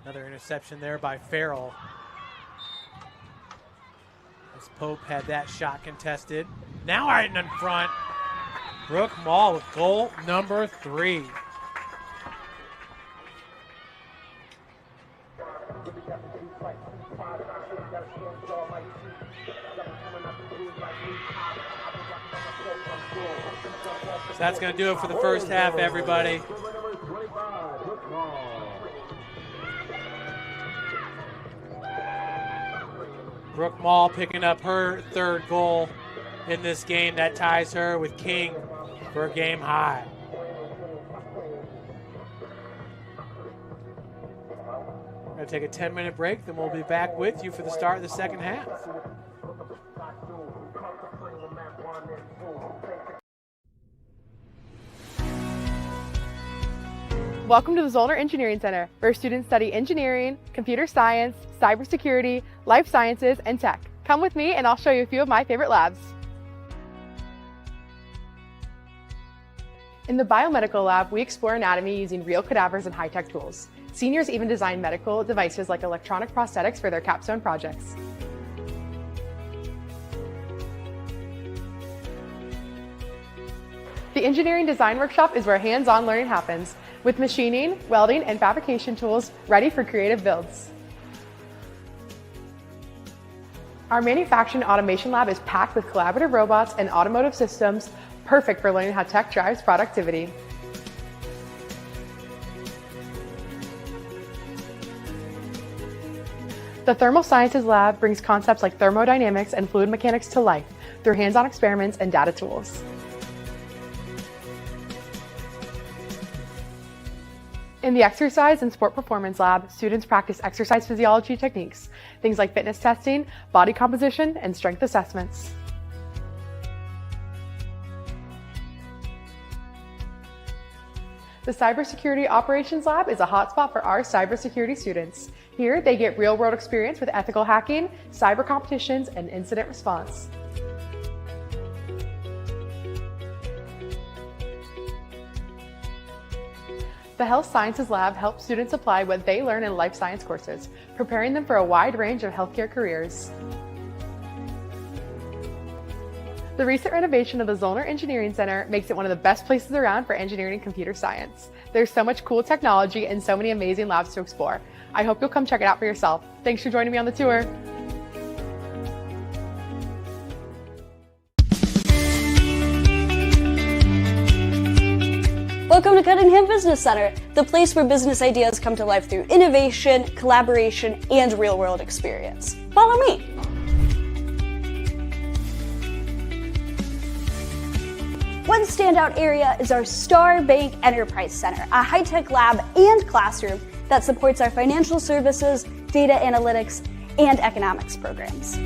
Another interception there by Farrell. As Pope had that shot contested. Now right in front. Brooke Mall with goal number 3. So that's going to do it for the first half, everybody. Brooke Mall picking up her third goal in this game. That ties her with King for a game high. We're going to take a 10-minute break, then we'll be back with you for the start of the second half. Welcome to the Zollner Engineering Center, where students study engineering, computer science, cybersecurity, life sciences, and tech. Come with me and I'll show you a few of my favorite labs. In the biomedical lab, we explore anatomy using real cadavers and high-tech tools. Seniors even design medical devices like electronic prosthetics for their capstone projects. The engineering design workshop is where hands-on learning happens, with machining, welding, and fabrication tools ready for creative builds. Our manufacturing automation lab is packed with collaborative robots and automotive systems, perfect for learning how tech drives productivity. The Thermal Sciences lab brings concepts like thermodynamics and fluid mechanics to life through hands-on experiments and data tools. In the Exercise and Sport Performance Lab, students practice exercise physiology techniques, things like fitness testing, body composition, and strength assessments. The Cybersecurity Operations Lab is a hotspot for our cybersecurity students. Here, they get real-world experience with ethical hacking, cyber competitions, and incident response. The Health Sciences Lab helps students apply what they learn in life science courses, preparing them for a wide range of healthcare careers. The recent renovation of the Zollner Engineering Center makes it one of the best places around for engineering and computer science. There's so much cool technology and so many amazing labs to explore. I hope you'll come check it out for yourself. Thanks for joining me on the tour. Welcome to Cunningham Business Center, the place where business ideas come to life through innovation, collaboration, and real-world experience. Follow me. One standout area is our Star Bank Enterprise Center, a high-tech lab and classroom that supports our financial services, data analytics, and economics programs.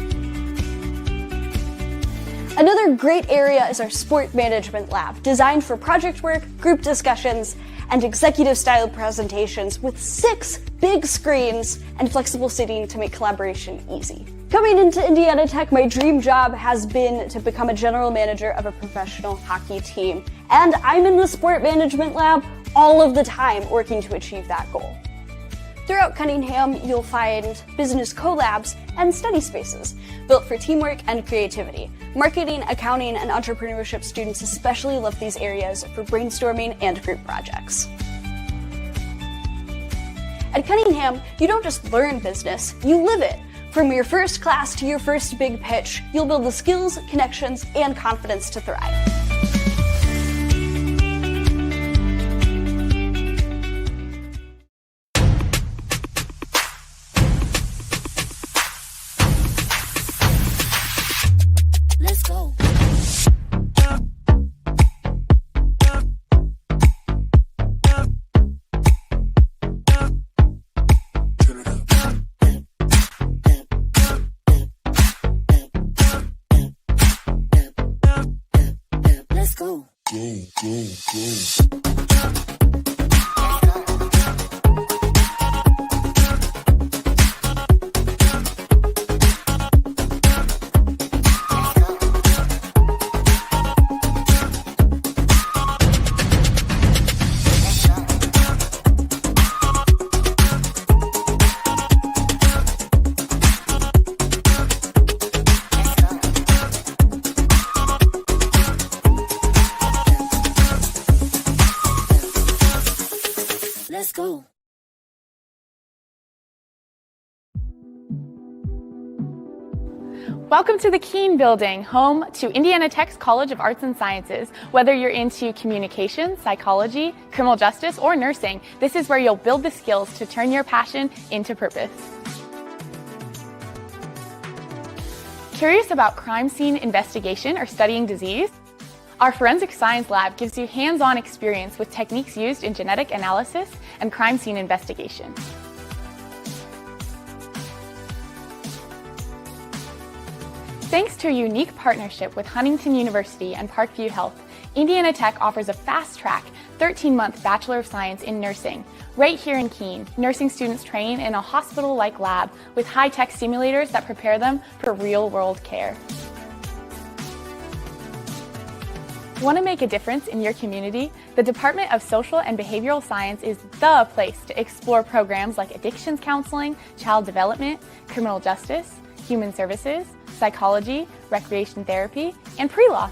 Another great area is our Sport Management Lab, designed for project work, group discussions, and executive-style presentations with 6 big screens and flexible seating to make collaboration easy. Coming into Indiana Tech, my dream job has been to become a general manager of a professional hockey team, and I'm in the Sport Management Lab all of the time working to achieve that goal. Throughout Cunningham, you'll find business collabs and study spaces built for teamwork and creativity. Marketing, accounting, and entrepreneurship students especially love these areas for brainstorming and group projects. At Cunningham, you don't just learn business, you live it. From your first class to your first big pitch, you'll build the skills, connections, and confidence to thrive. Let's go. Let's go. Let's go. Welcome to the Keene Building, home to Indiana Tech's College of Arts and Sciences. Whether you're into communication, psychology, criminal justice, or nursing, this is where you'll build the skills to turn your passion into purpose. Curious about crime scene investigation or studying disease? Our Forensic Science Lab gives you hands-on experience with techniques used in genetic analysis and crime scene investigation. Thanks to a unique partnership with Huntington University and Parkview Health, Indiana Tech offers a fast-track 13-month Bachelor of Science in Nursing. Right here in Keene, nursing students train in a hospital-like lab with high-tech simulators that prepare them for real-world care. Want to make a difference in your community? The Department of Social and Behavioral Science is the place to explore programs like addictions counseling, child development, criminal justice, human services, psychology, recreation therapy, and pre-law.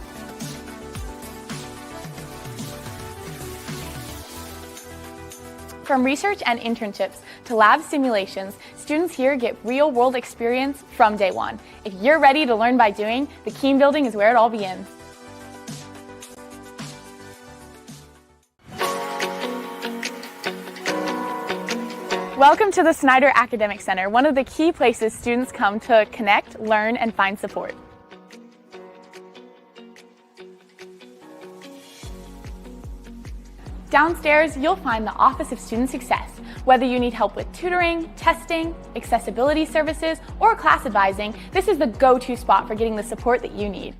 From research and internships to lab simulations, students here get real-world experience from day one. If you're ready to learn by doing, the Keene Building is where it all begins. Welcome to the Snyder Academic Center, one of the key places students come to connect, learn, and find support. Downstairs, you'll find the Office of Student Success. Whether you need help with tutoring, testing, accessibility services, or class advising, this is the go-to spot for getting the support that you need.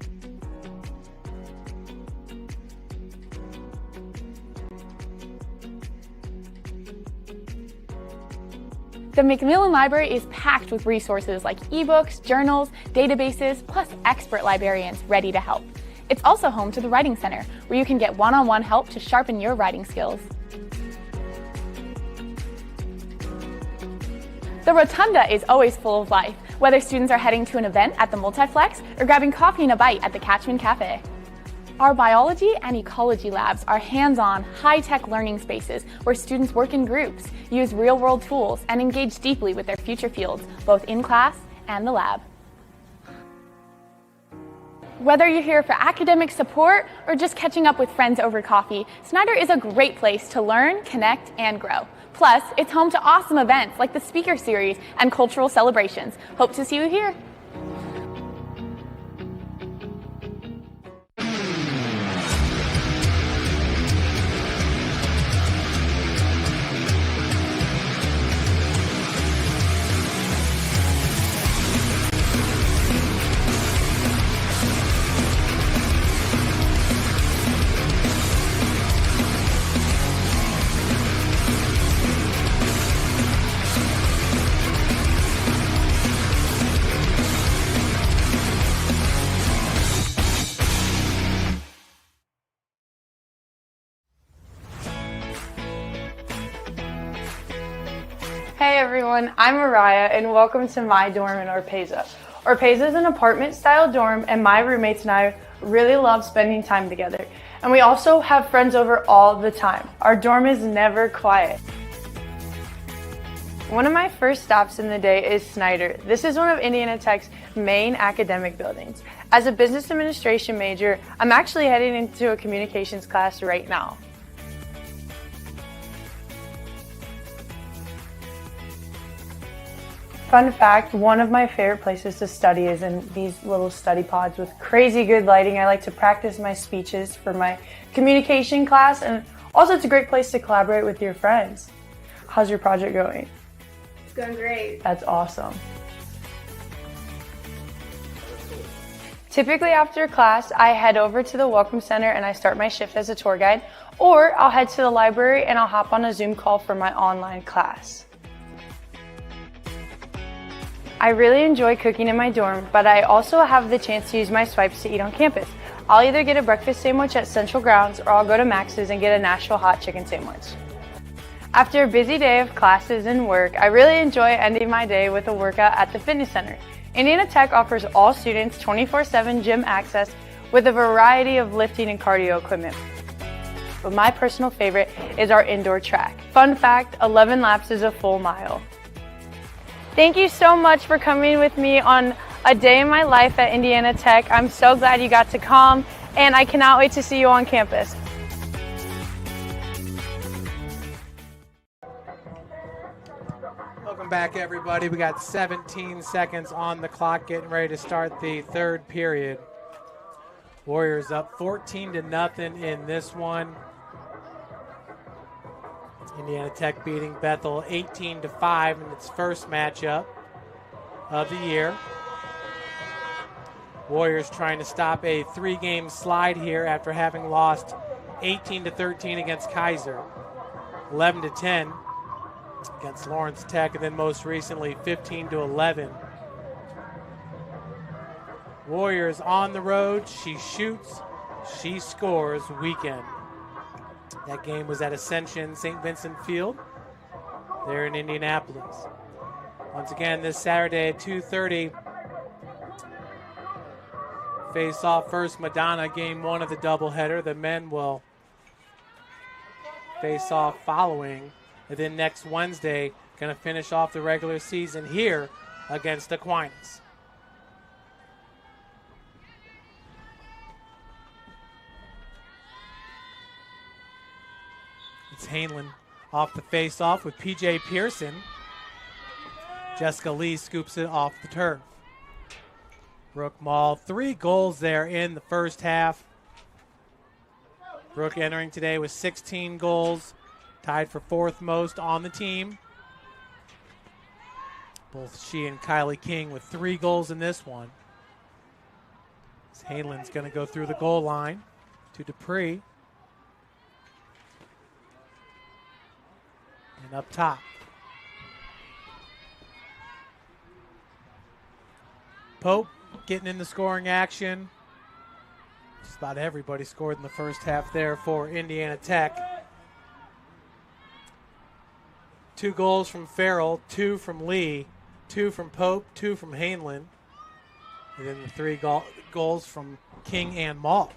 The Macmillan Library is packed with resources like ebooks, journals, databases, plus expert librarians ready to help. It's also home to the Writing Center, where you can get one-on-one help to sharpen your writing skills. The Rotunda is always full of life, whether students are heading to an event at the Multiplex or grabbing coffee and a bite at the Catchman Cafe. Our biology and ecology labs are hands-on, high-tech learning spaces where students work in groups, use real-world tools, and engage deeply with their future fields, both in class and the lab. Whether you're here for academic support or just catching up with friends over coffee, Snyder is a great place to learn, connect, and grow. Plus, it's home to awesome events like the Speaker Series and cultural celebrations. Hope to see you here. Hey everyone, I'm Mariah and welcome to my dorm in Orpeza. Orpeza is an apartment-style dorm and my roommates and I really love spending time together. And we also have friends over all the time. Our dorm is never quiet. One of my first stops in the day is Snyder. This is one of Indiana Tech's main academic buildings. As a business administration major, I'm actually heading into a communications class right now. Fun fact, one of my favorite places to study is in these little study pods with crazy good lighting. I like to practice my speeches for my communication class, and also it's a great place to collaborate with your friends. How's your project going? It's going great. That's awesome. Typically after class, I head over to the Welcome Center and I start my shift as a tour guide, or I'll head to the library and I'll hop on a Zoom call for my online class. I really enjoy cooking in my dorm, but I also have the chance to use my swipes to eat on campus. I'll either get a breakfast sandwich at Central Grounds or I'll go to Max's and get a Nashville hot chicken sandwich. After a busy day of classes and work, I really enjoy ending my day with a workout at the fitness center. Indiana Tech offers all students 24/7 gym access with a variety of lifting and cardio equipment. But my personal favorite is our indoor track. Fun fact, 11 laps is a full mile. Thank you so much for coming with me on a day in my life at Indiana Tech. I'm so glad you got to come, and I cannot wait to see you on campus. Welcome back, everybody. We got 17 seconds on the clock, getting ready to start the third period. Warriors up 14-0 in this one. Indiana Tech beating Bethel 18-5 in its first matchup of the year. Warriors trying to stop a three-game slide here after having lost 18-13 against Kaiser, 11-10 against Lawrence Tech, and then most recently 15-11. Warriors on the road. She shoots She Scores weekend. That game was at Ascension St. Vincent Field there in Indianapolis. Once again, this Saturday at 2:30, face off first Madonna, game one of the doubleheader. The men will face off following. And then next Wednesday, going to finish off the regular season here against Aquinas. It's Hainland off the face-off with P.J. Pearson. Jessica Lee scoops it off the turf. Brooke Mall, 3 goals there in the first half. Brooke entering today with 16 goals, tied for 4th most on the team. Both she and Kylie King with 3 goals in this one. Hainland's going to go through the goal line to Dupree. And up top. Pope getting in the scoring action. Just about everybody scored in the first half there for Indiana Tech. 2 goals from Farrell, 2 from Lee, 2 from Pope, 2 from Hainland. And then the 3 goals from King and Mall.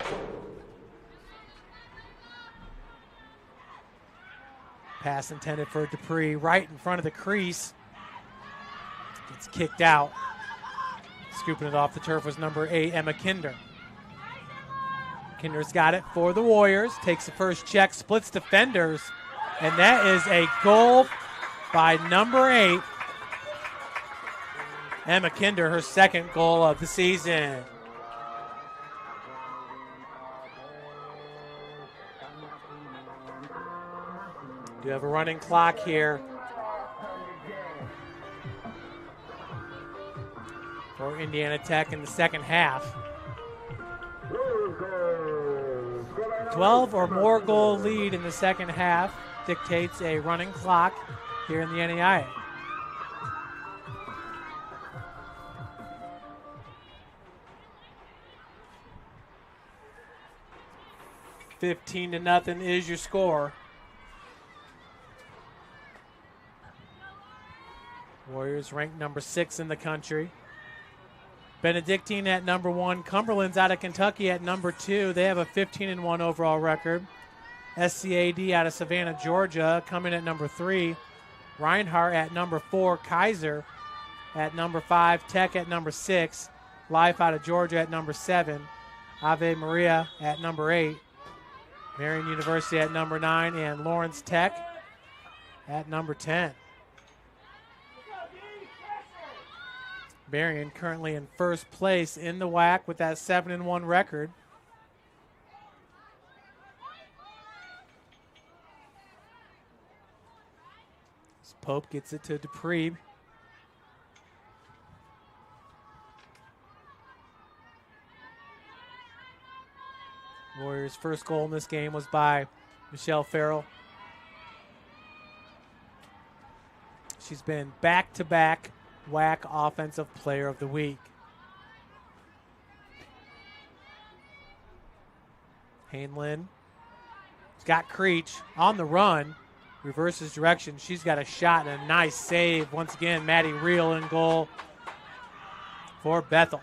Pass intended for Dupree right in front of the crease. Gets kicked out. Scooping it off the turf was number 8, Emma Kinder. Kinder's got it for the Warriors. Takes the first check, splits defenders. And that is a goal by number 8, Emma Kinder, her 2nd goal of the season. You have a running clock here for Indiana Tech in the second half. 12 or more goal lead in the second half dictates a running clock here in the NAIA. $15-0 is your score. Warriors ranked number 6 in the country. Benedictine at number 1. Cumberland's out of Kentucky at number 2. They have a 15-1 overall record. SCAD out of Savannah, Georgia, coming at number 3. Reinhardt at number 4. Kaiser at number 5. Tech at number 6. Life out of Georgia at number 7. Ave Maria at number 8. Marian University at number 9. And Lawrence Tech at number 10. Marian currently in first place in the WAC with that 7-1 record. As Pope gets it to Dupree. Warriors' first goal in this game was by Michelle Farrell. She's been back-to-back WAC Offensive Player of the Week. Hainland has got Creech on the run, reverses direction. She's got a shot and a nice save. Once again, Maddie Reel in goal for Bethel.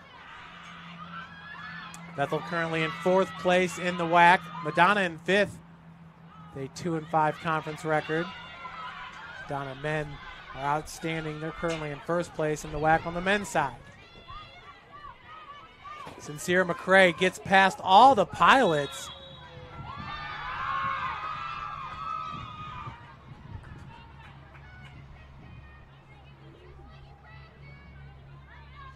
Bethel currently in 4th place in the WAC. Madonna in 5th. A 2-5 conference record. Madonna men are outstanding. They're currently in 1st place in the WAC on the men's side. Sincere McCray gets past all the pilots.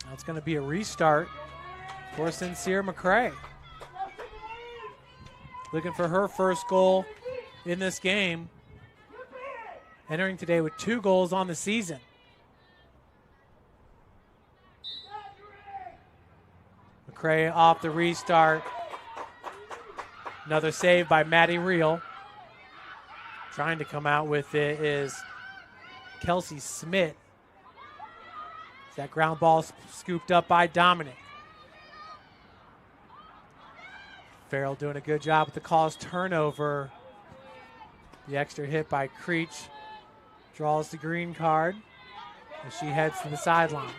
Now it's going to be a restart for Sincere McCray. Looking for her first goal in this game. Entering today with 2 goals on the season. McCray off the restart. Another save by Maddie Reel. Trying to come out with it is Kelsey Smith. That ground ball scooped up by Dominic. Farrell doing a good job with the calls. Turnover. The extra hit by Creech draws the green card as she heads to the sideline.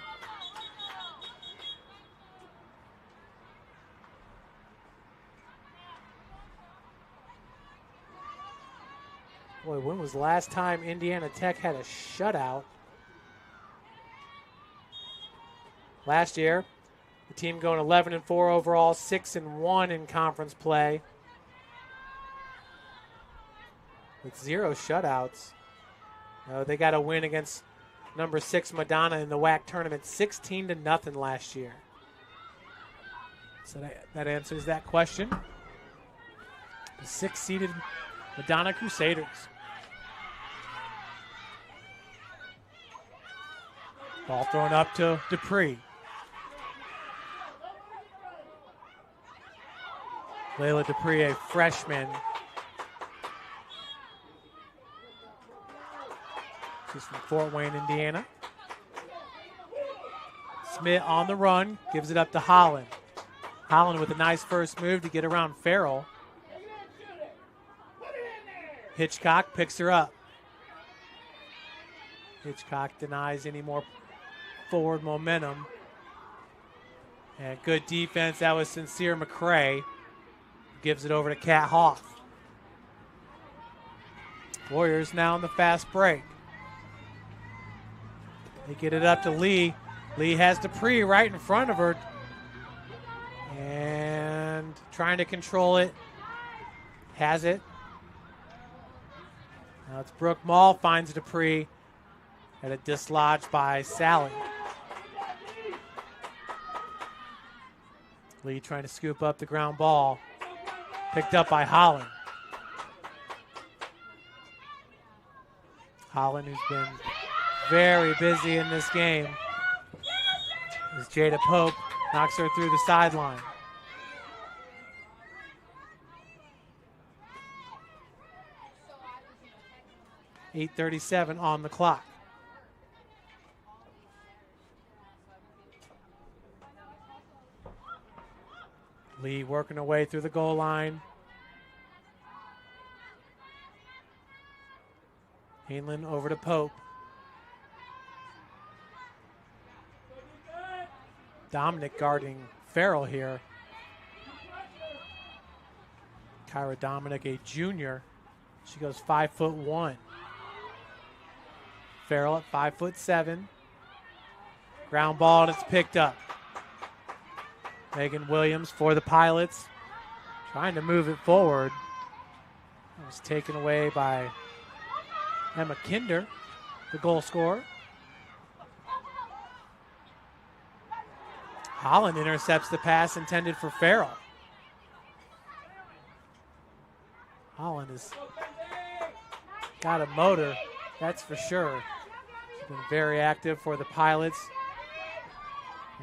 Boy, when was the last time Indiana Tech had a shutout? Last year, the team going 11-4 overall, 6-1 in conference play, with 0 shutouts. They got a win against number 6 Madonna in the WAC tournament, 16-0 last year. So that answers that question. The 6-seeded Madonna Crusaders. Ball thrown up to Dupree. Layla Dupree, a freshman. She's from Fort Wayne, Indiana. Smith on the run, gives it up to Holland. Holland with a nice first move to get around Farrell. Hitchcock picks her up. Hitchcock denies any more forward momentum. And good defense. That was Sincere McCray. Gives it over to Kat Hoff. Warriors now in the fast break. They get it up to Lee. Lee has Dupree right in front of her. And trying to control it. Has it. Now it's Brooke Mall finds Dupree. And it dislodged by Sally. Lee trying to scoop up the ground ball. Picked up by Holland. Holland, who's been very busy in this game, as Jada Pope knocks her through the sideline. .8:37 on the clock. Lee working her way through the goal line. Hainland over to Pope. Dominic guarding Farrell here. Kyra Dominic, a junior. She goes 5'1". Farrell at 5'7". Ground ball and it's picked up. Megan Williams for the Pilots. Trying to move it forward. It was taken away by Emma Kinder, the goal scorer. Holland intercepts the pass intended for Farrell. Holland has got a motor, that's for sure. She's been very active for the Pilots.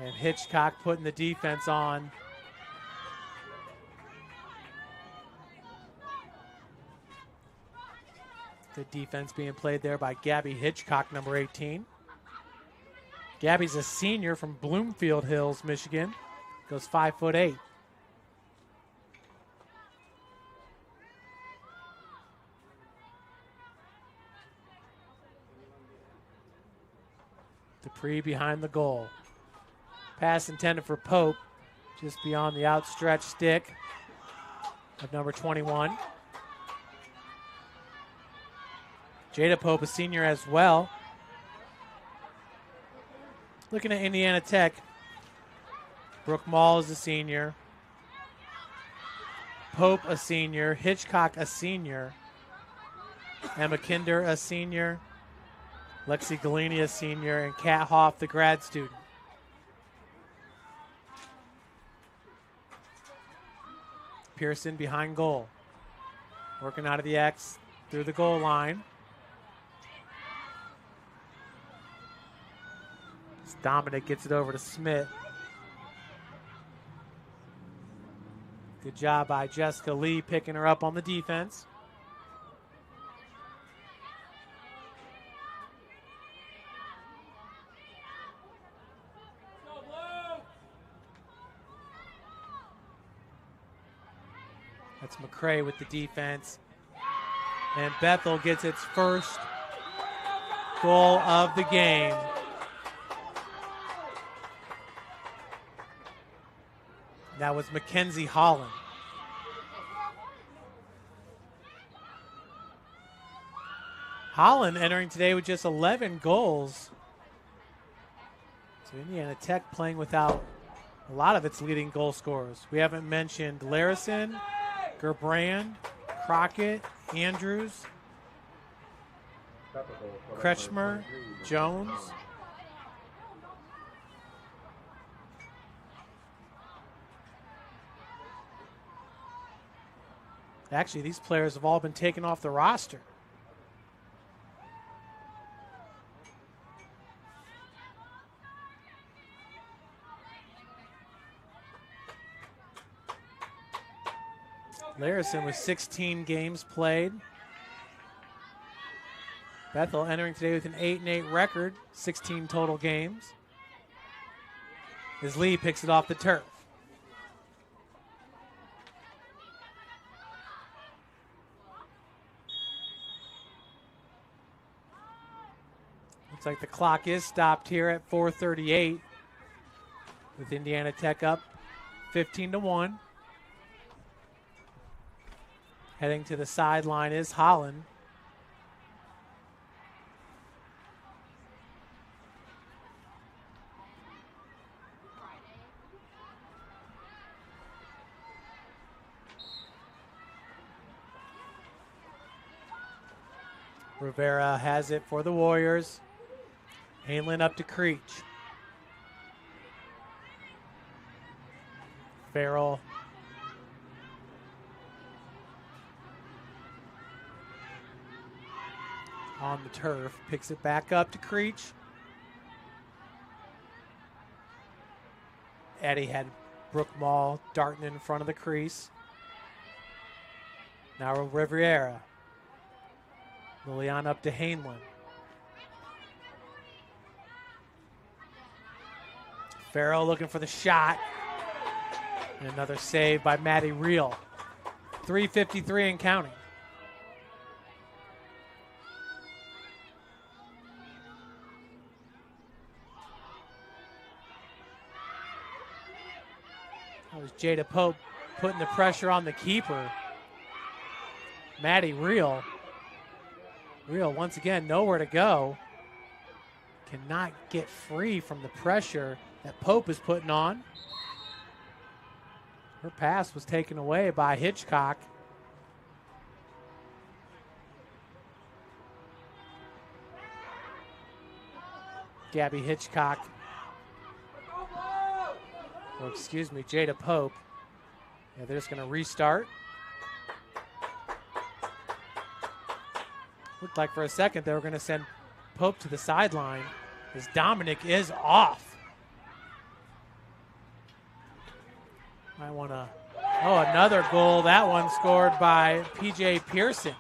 And Hitchcock putting the defense on. Good defense being played there by Gabby Hitchcock, number 18. Gabby's a senior from Bloomfield Hills, Michigan. Goes 5'8". Dupree behind the goal. Pass intended for Pope, just beyond the outstretched stick of number 21. Jada Pope, a senior as well. Looking at Indiana Tech, Brooke Mall is a senior. Pope, a senior. Hitchcock, a senior. Emma Kinder, a senior. Lexi Galini, a senior. And Kat Hoff, the grad student. Pearson behind goal. Working out of the X through the goal line. Dominic gets it over to Smith. Good job by Jessica Lee picking her up on the defense. It's McCray with the defense. And Bethel gets its first goal of the game. That was Mackenzie Holland. Holland entering today with just 11 goals. So Indiana Tech playing without a lot of its leading goal scorers. We haven't mentioned Larison, Gerbrand, Crockett, Andrews, Kretschmer, Jones. Actually, these players have all been taken off the roster. Larison with 16 games played. Bethel entering today with an 8-8 record, 16 total games. As Lee picks it off the turf. Looks like the clock is stopped here at 4:38 with Indiana Tech up 15-1. Heading to the sideline is Holland. Rivera has it for the Warriors. Hanlon up to Creech. Farrell. On the turf, picks it back up to Creech. Eddie had Brooke Mall darting in front of the crease. Now Rivera. Lilian up to Hanlon. Farrell looking for the shot. And another save by Maddie Reel. 3:53 and counting. That was Jada Pope putting the pressure on the keeper. Maddie Reel. Reel once again nowhere to go. Cannot get free from the pressure that Pope is putting on. Her pass was taken away by Hitchcock. Gabby Hitchcock. Or excuse me, Jada Pope. Yeah, they're just going to restart. Looked like for a second they were going to send Pope to the sideline as Dominic is off. I want to, another goal. That one scored by P.J. Pearson.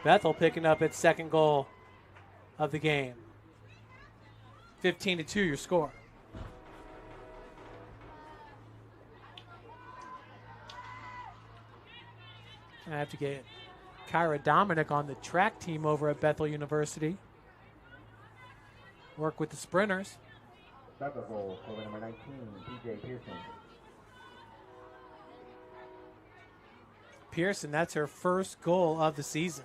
Bethel picking up its second goal of the game. 15-2 your score. I have to get Kyra Dominic on the track team over at Bethel University. Work with the sprinters. Second goal for number 19, P.J. Pearson. Pearson, that's her first goal of the season.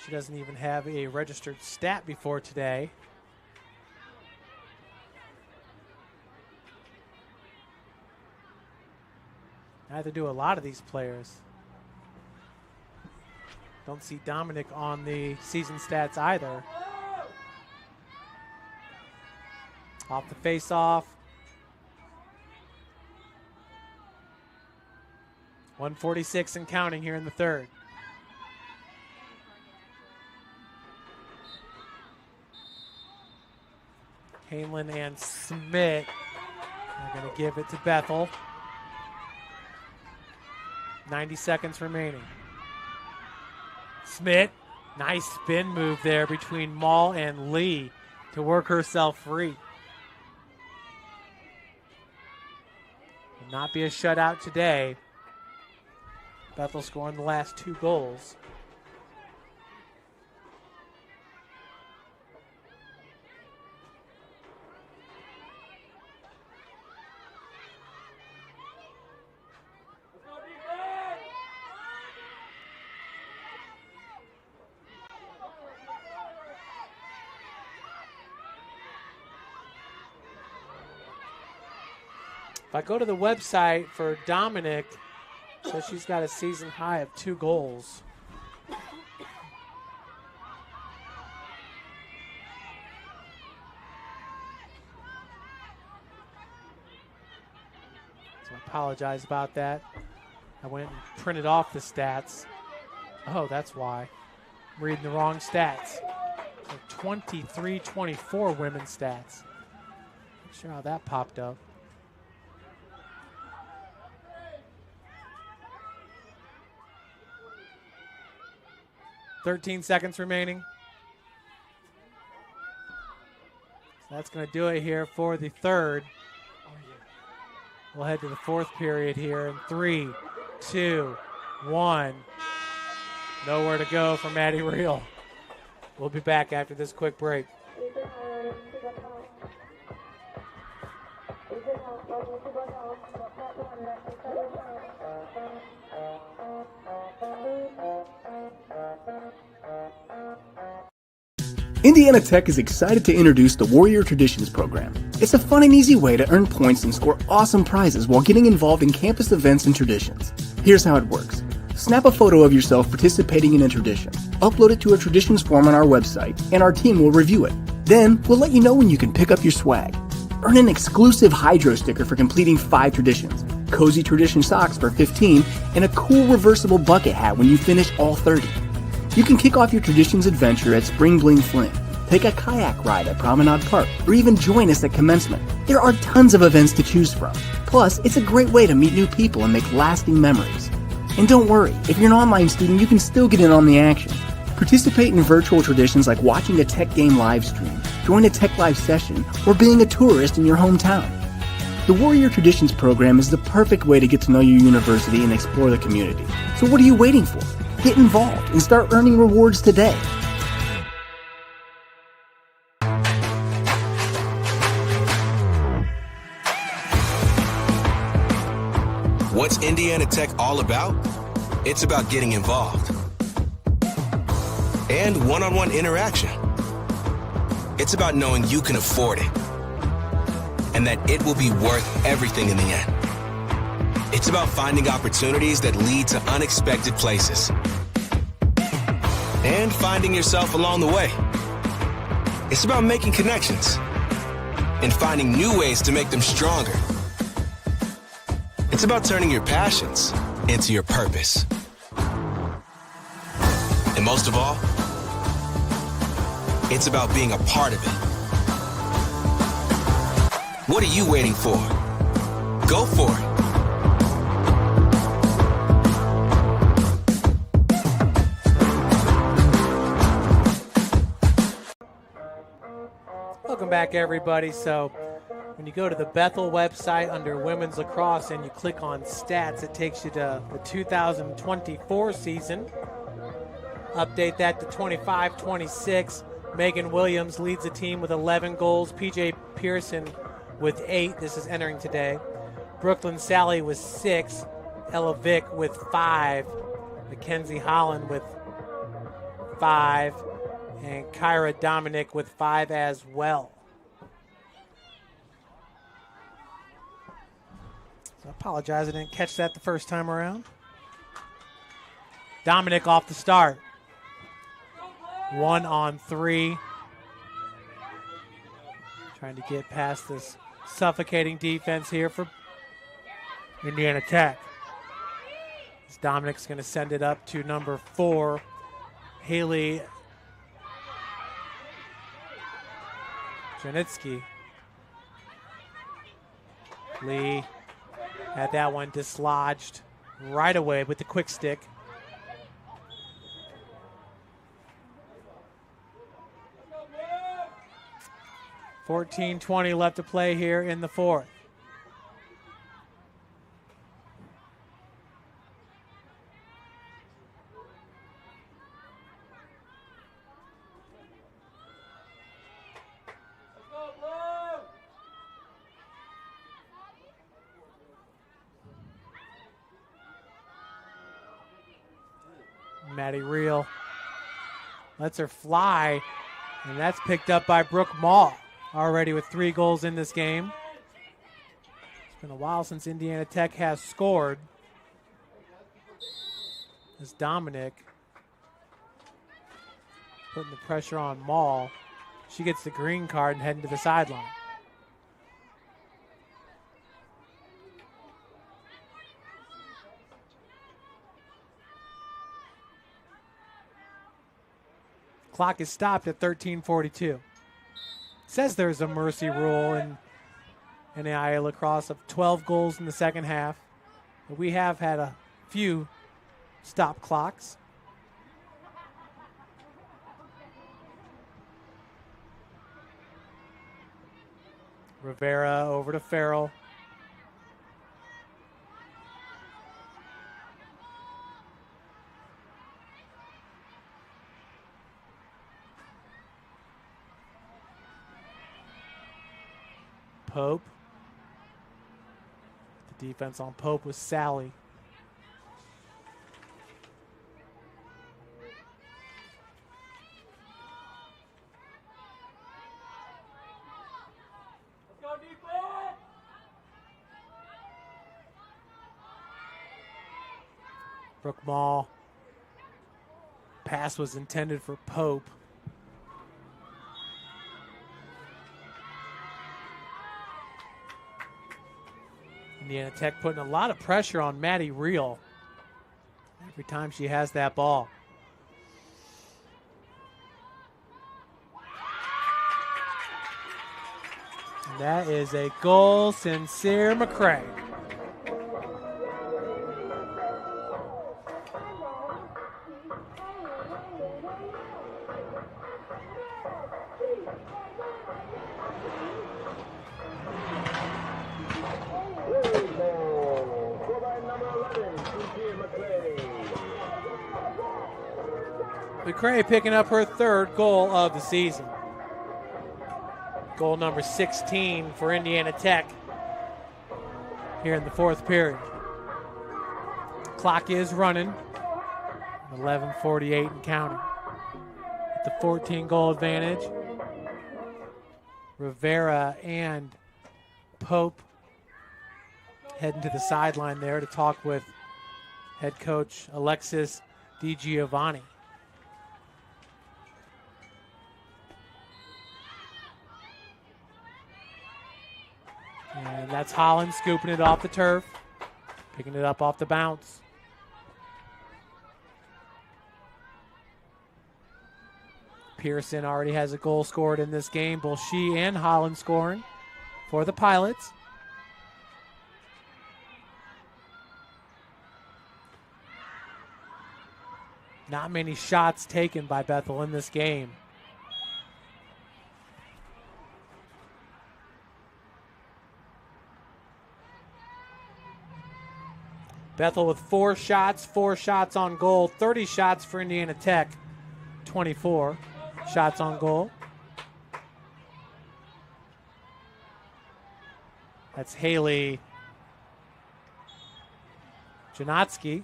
She doesn't even have a registered stat before today. Neither do a lot of these players. Don't see Dominic on the season stats either. Off the face-off. 1:46 and counting here in the third. Hanlon and Smith are going to give it to Bethel. 90 seconds remaining. Smith, nice spin move there between Mall and Lee to work herself free. Will not be a shutout today. Bethel scoring the last 2 goals. If I go to the website for Dominic, so she's got a season high of 2 goals. So I apologize about that. I went and printed off the stats. Oh, that's why. I'm reading the wrong stats. So 23-24 women's stats. Not sure how that popped up. 13 seconds remaining. So that's going to do it here for the third. We'll head to the fourth period here in 3, 2, 1. Nowhere to go for Maddie Reel. We'll be back after this quick break. Indiana Tech is excited to introduce the Warrior Traditions program. It's a fun and easy way to earn points and score awesome prizes while getting involved in campus events and traditions. Here's how it works. Snap a photo of yourself participating in a tradition, upload it to a traditions form on our website, and our team will review it. Then, we'll let you know when you can pick up your swag. Earn an exclusive Hydro sticker for completing 5 traditions, cozy tradition socks for 15, and a cool reversible bucket hat when you finish all 30. You can kick off your traditions adventure at Spring Bling Fling, take a kayak ride at Promenade Park, or even join us at Commencement. There are tons of events to choose from. Plus, it's a great way to meet new people and make lasting memories. And don't worry, if you're an online student, you can still get in on the action. Participate in virtual traditions like watching a tech game live stream, join a tech live session, or being a tourist in your hometown. The Warrior Traditions program is the perfect way to get to know your university and explore the community. So what are you waiting for? Get involved and start earning rewards today. What's Indiana Tech all about? It's about getting involved and one-on-one interaction. It's about knowing you can afford it and that it will be worth everything in the end. It's about finding opportunities that lead to unexpected places and finding yourself along the way. It's about making connections and finding new ways to make them stronger. It's about turning your passions into your purpose. And most of all, it's about being a part of it. What are you waiting for? Go for it. Welcome back, everybody. So when you go to the Bethel website under Women's Lacrosse and you click on stats, it takes you to the 2024 season. Update that to 25-26. Megan Williams leads the team with 11 goals. PJ Pearson with 8. This is entering today. Brooklyn Sally with 6. Ella Vick with 5. Mackenzie Holland with 5. And Kyra Dominic with 5 as well. So I apologize, I didn't catch that the first time around. Dominic off the start. 1-on-3. Trying to get past this suffocating defense here for Indiana Tech. As Dominic's going to send it up to number 4, Haley Janitsky. Lee had that one dislodged right away with the quick stick. 14:20 left to play here in the fourth. Maddie Reel lets her fly, and that's picked up by Brooke Mall, already with 3 goals in this game. It's been a while since Indiana Tech has scored. As Dominic putting the pressure on Mall. She gets the green card and heading to the sideline. Clock is stopped at 13:42. Says there's a mercy rule in NAIA lacrosse of 12 goals in the second half. But we have had a few stop clocks. Rivera over to Farrell. Pope. The defense on Pope was Sally. Brooke Mall. Pass was intended for Pope. Indiana Tech putting a lot of pressure on Maddie Reel every time she has that ball. And that is a goal, Sincere McCray. McCray picking up her third goal of the season. Goal number 16 for Indiana Tech here in the fourth period. Clock is running. 11:48 and counting. With the 14-goal advantage. Rivera and Pope heading to the sideline there to talk with head coach Alexis DiGiovanni. And that's Holland scooping it off the turf, picking it up off the bounce. Pearson already has a goal scored in this game. Both she and Holland scoring for the Pilots. Not many shots taken by Bethel in this game. Bethel with 4 shots on goal, 30 shots for Indiana Tech, 24 shots on goal. That's Haley Janotsky.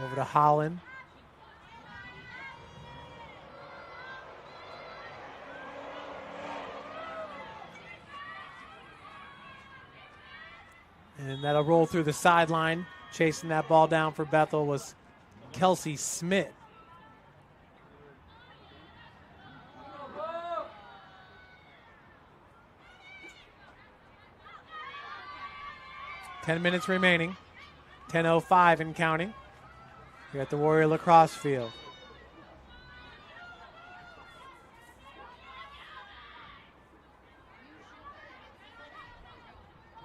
Over to Holland. And that'll roll through the sideline. Chasing that ball down for Bethel was Kelsey Smith. Ten minutes remaining. 10:05 and counting. Here at the Warrior Lacrosse field.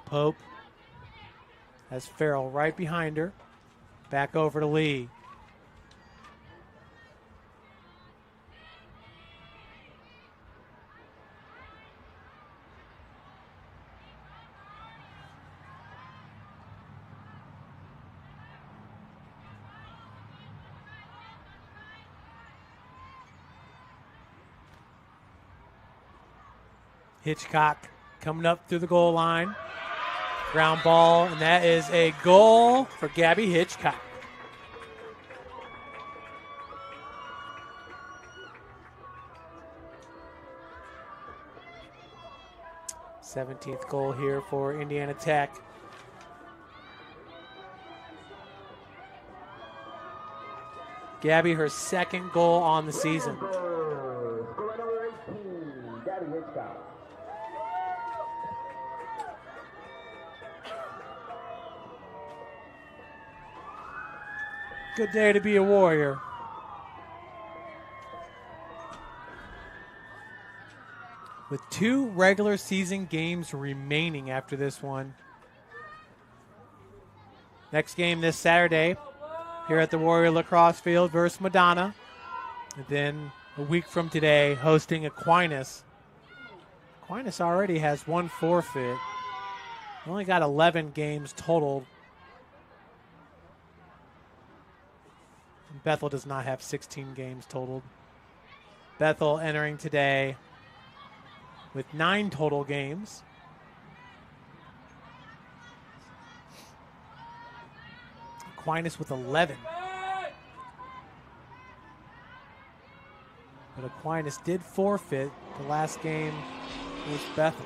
Pope has Farrell right behind her. Back over to Lee. Hitchcock coming up through the goal line. Ground ball, and that is a goal for Gabby Hitchcock. th goal here for Indiana Tech. Gabby, her second goal on the season. Good day to be a Warrior. With 2 regular season games remaining after this one. Next game this Saturday here at the Warrior Lacrosse Field versus Madonna. And then a week from today, hosting Aquinas. Aquinas already has 1 forfeit. Only got 11 games total. Bethel does not have 16 games totaled. Bethel entering today with 9 total games. Aquinas with 11. But Aquinas did forfeit the last game with Bethel.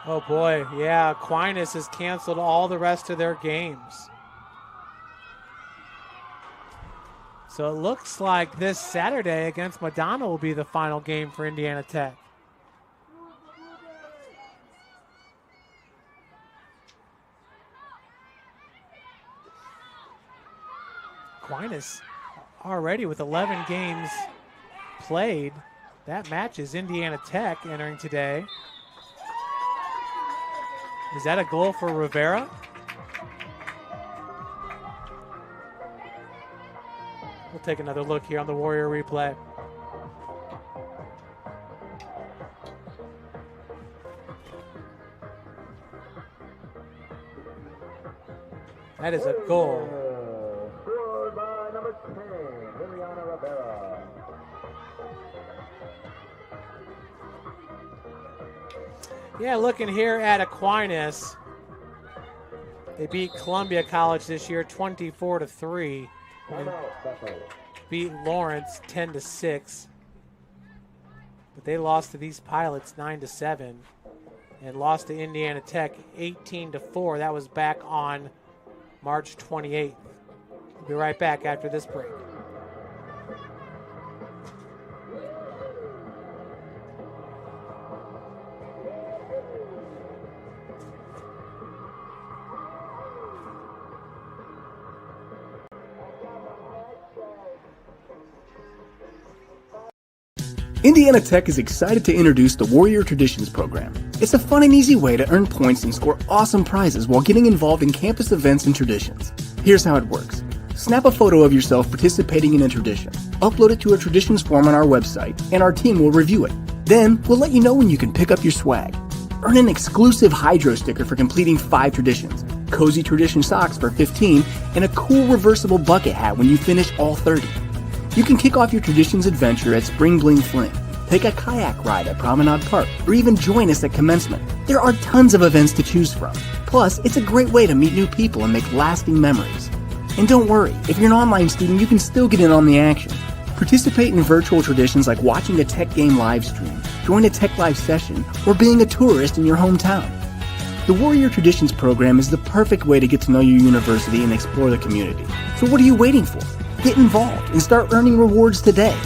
Oh boy, yeah, Aquinas has canceled all the rest of their games. So it looks like this Saturday against Madonna will be the final game for Indiana Tech. Aquinas already with 11 games played. That matches Indiana Tech entering today. Is that a goal for Rivera? We'll take another look here on the Warrior replay. That is a goal. Scored by number 10, Liliana Rivera. Yeah, looking here at Aquinas, they beat Columbia College this year 24-3, and beat Lawrence 10-6. But they lost to these Pilots 9-7, and lost to Indiana Tech 18-4. That was back on March 28th. We'll be right back after this break. Indiana Tech is excited to introduce the Warrior Traditions program. It's a fun and easy way to earn points and score awesome prizes while getting involved in campus events and traditions. Here's how it works. Snap a photo of yourself participating in a tradition, upload it to a traditions form on our website, and our team will review it. Then, we'll let you know when you can pick up your swag. Earn an exclusive Hydro sticker for completing 5 traditions, cozy tradition socks for 15, and a cool reversible bucket hat when you finish all 30. You can kick off your traditions adventure at Spring Bling Fling, take a kayak ride at Promenade Park, or even join us at commencement. There are tons of events to choose from. Plus, it's a great way to meet new people and make lasting memories. And don't worry, if you're an online student, you can still get in on the action. Participate in virtual traditions like watching a Tech game live stream, join a Tech Live session, or being a tourist in your hometown. The Warrior Traditions program is the perfect way to get to know your university and explore the community. So what are you waiting for? Get involved and start earning rewards today.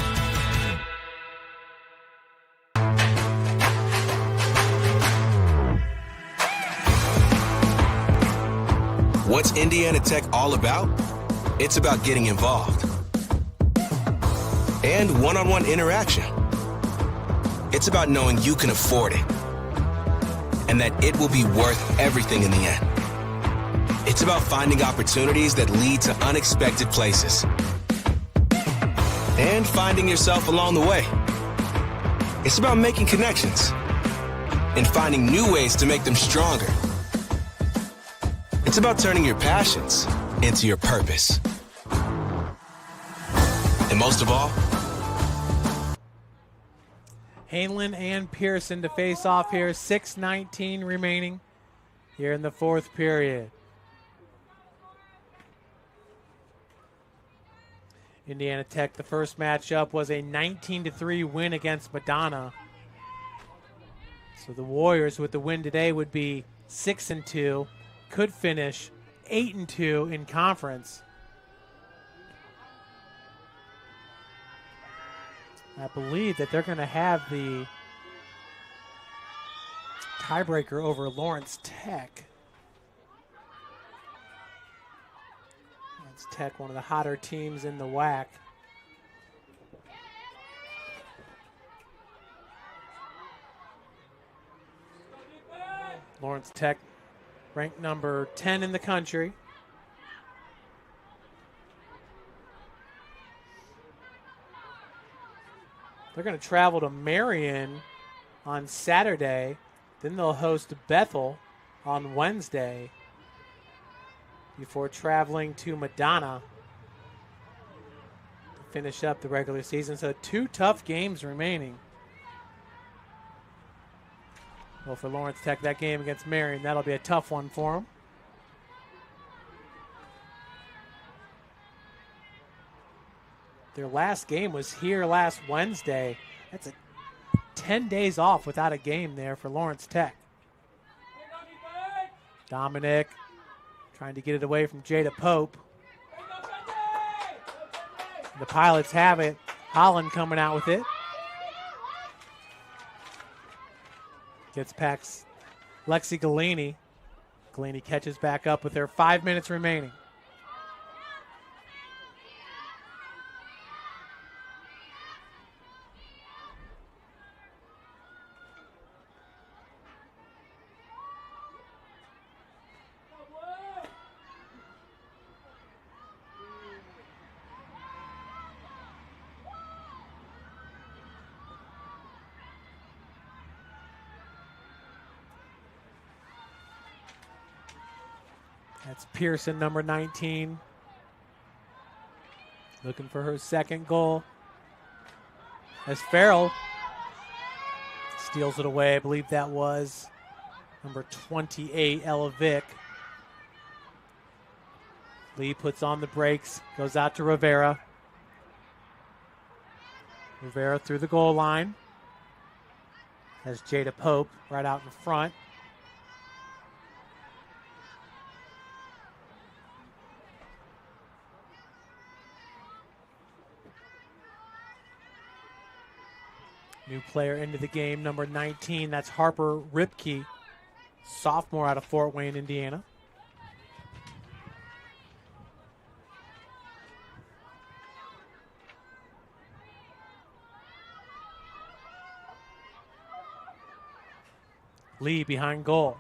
What's Indiana Tech all about? It's about getting involved and one-on-one interaction. It's about knowing you can afford it and that it will be worth everything in the end. It's about finding opportunities that lead to unexpected places and finding yourself along the way. It's about making connections and finding new ways to make them stronger. It's about turning your passions into your purpose. And most of all, Hanlon and Pearson to face off here. 6:19 remaining here in the fourth period. Indiana Tech, the first matchup was a 19-3 win against Madonna. So the Warriors with the win today would be 6-2, could finish 8-2 in conference. I believe that they're going to have the tiebreaker over Lawrence Tech. Lawrence Tech, one of the hotter teams in the WAC. Lawrence Tech ranked number 10 in the country. They're going to travel to Marion on Saturday. Then they'll host Bethel on Wednesday before traveling to Madonna to finish up the regular season. So 2 tough games remaining. Well, for Lawrence Tech, that game against Marion, that'll be a tough one for them. Their last game was here last Wednesday. That's 10 days off without a game there for Lawrence Tech. Dominic trying to get it away from Jada Pope. The Pilots have it. Holland coming out with it. Gets past Lexi Galini. Galini catches back up with her 5 minutes remaining. That's Pearson, number 19. Looking for her second goal. As Farrell steals it away. I believe that was number 28, Ella Vick. Lee puts on the brakes, goes out to Rivera. Rivera through the goal line. Has Jada Pope right out in front. New player into the game, number 19. That's Harper Ripke, sophomore out of Fort Wayne, Indiana. Lee behind goal.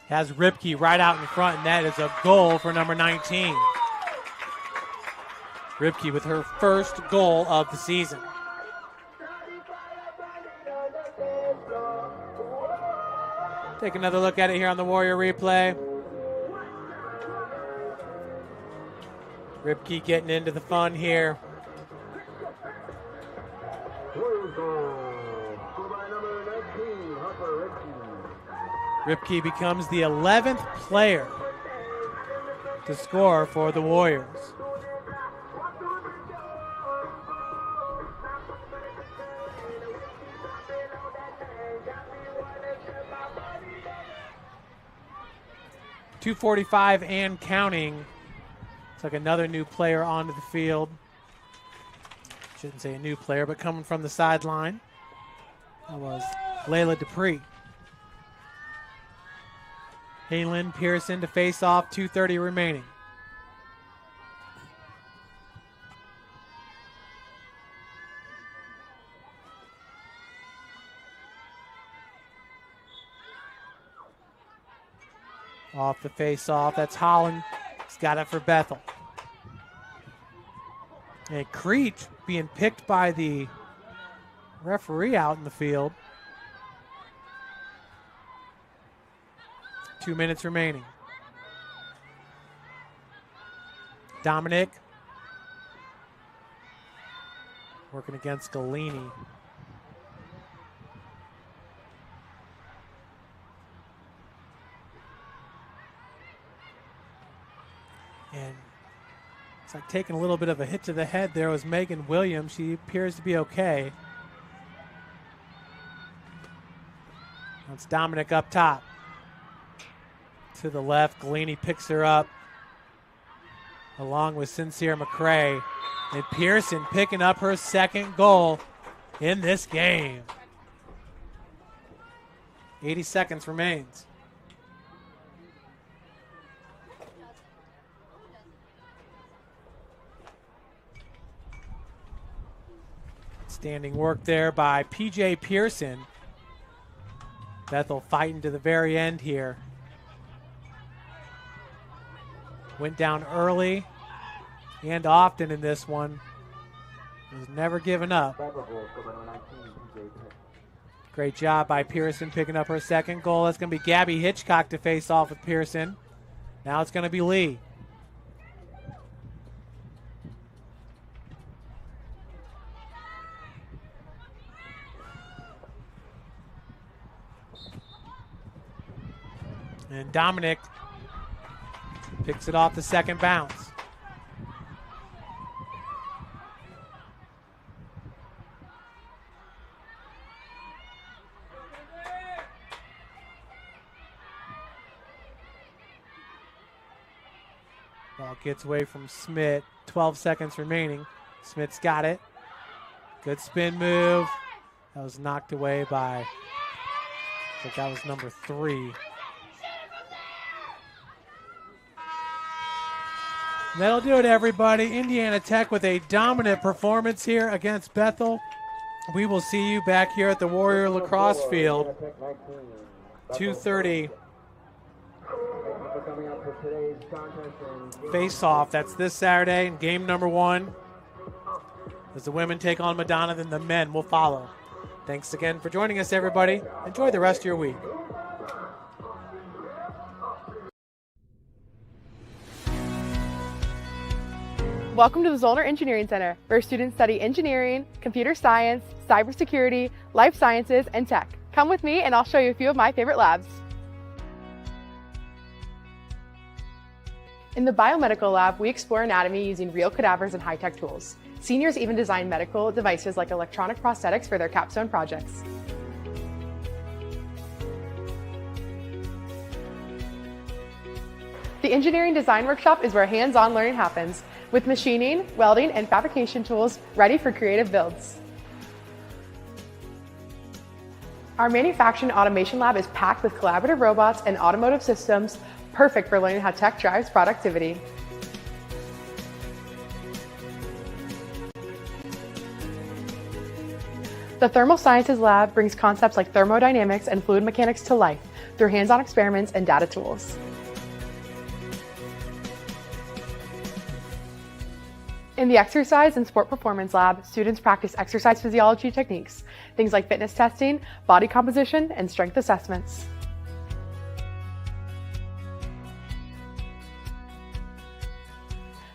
Has Ripke right out in front, and that is a goal for number 19. Ripke with her first goal of the season. Take another look at it here on the Warrior replay. Ripke getting into the fun here. Ripke becomes the 11th player to score for the Warriors. .245 and counting. Looks like another new player onto the field. Shouldn't say a new player, but coming from the sideline. That was Layla Dupree. Halen Pearson to face off, 2:30 remaining. Off the face-off, that's Holland. He's got it for Bethel. And Creech being picked by the referee out in the field. 2 minutes remaining. Dominic working against Galini. And it's like taking a little bit of a hit to the head there was Megan Williams. She appears to be okay. That's Dominic up top. To the left, Galini picks her up along with Sincere McCray. And Pearson picking up her second goal in this game. 80 seconds remains. Standing work there by P.J. Pearson. Bethel fighting to the very end here. Went down early and often in this one. Was never given up. Great job by Pearson picking up her second goal. That's going to be Gabby Hitchcock to face off with Pearson. Now it's going to be Lee. And Dominic picks it off the second bounce. Ball gets away from Smith. 12 seconds remaining. Smith's got it. Good spin move. That was knocked away by, I think that was number 3. That'll do it, everybody. Indiana Tech with a dominant performance here against Bethel. We will see you back here at the Warrior Lacrosse field. 2:30 face-off. That's this Saturday in game number 1. As the women take on Madonna, then the men will follow. Thanks again for joining us, everybody. Enjoy the rest of your week. Welcome to the Zollner Engineering Center, where students study engineering, computer science, cybersecurity, life sciences, and tech. Come with me and I'll show you a few of my favorite labs. In the biomedical lab, we explore anatomy using real cadavers and high-tech tools. Seniors even design medical devices like electronic prosthetics for their capstone projects. The engineering design workshop is where hands-on learning happens, with machining, welding, and fabrication tools ready for creative builds. Our manufacturing automation lab is packed with collaborative robots and automotive systems, perfect for learning how tech drives productivity. The Thermal Sciences lab brings concepts like thermodynamics and fluid mechanics to life through hands-on experiments and data tools. In the Exercise and Sport Performance Lab, students practice exercise physiology techniques, things like fitness testing, body composition, and strength assessments.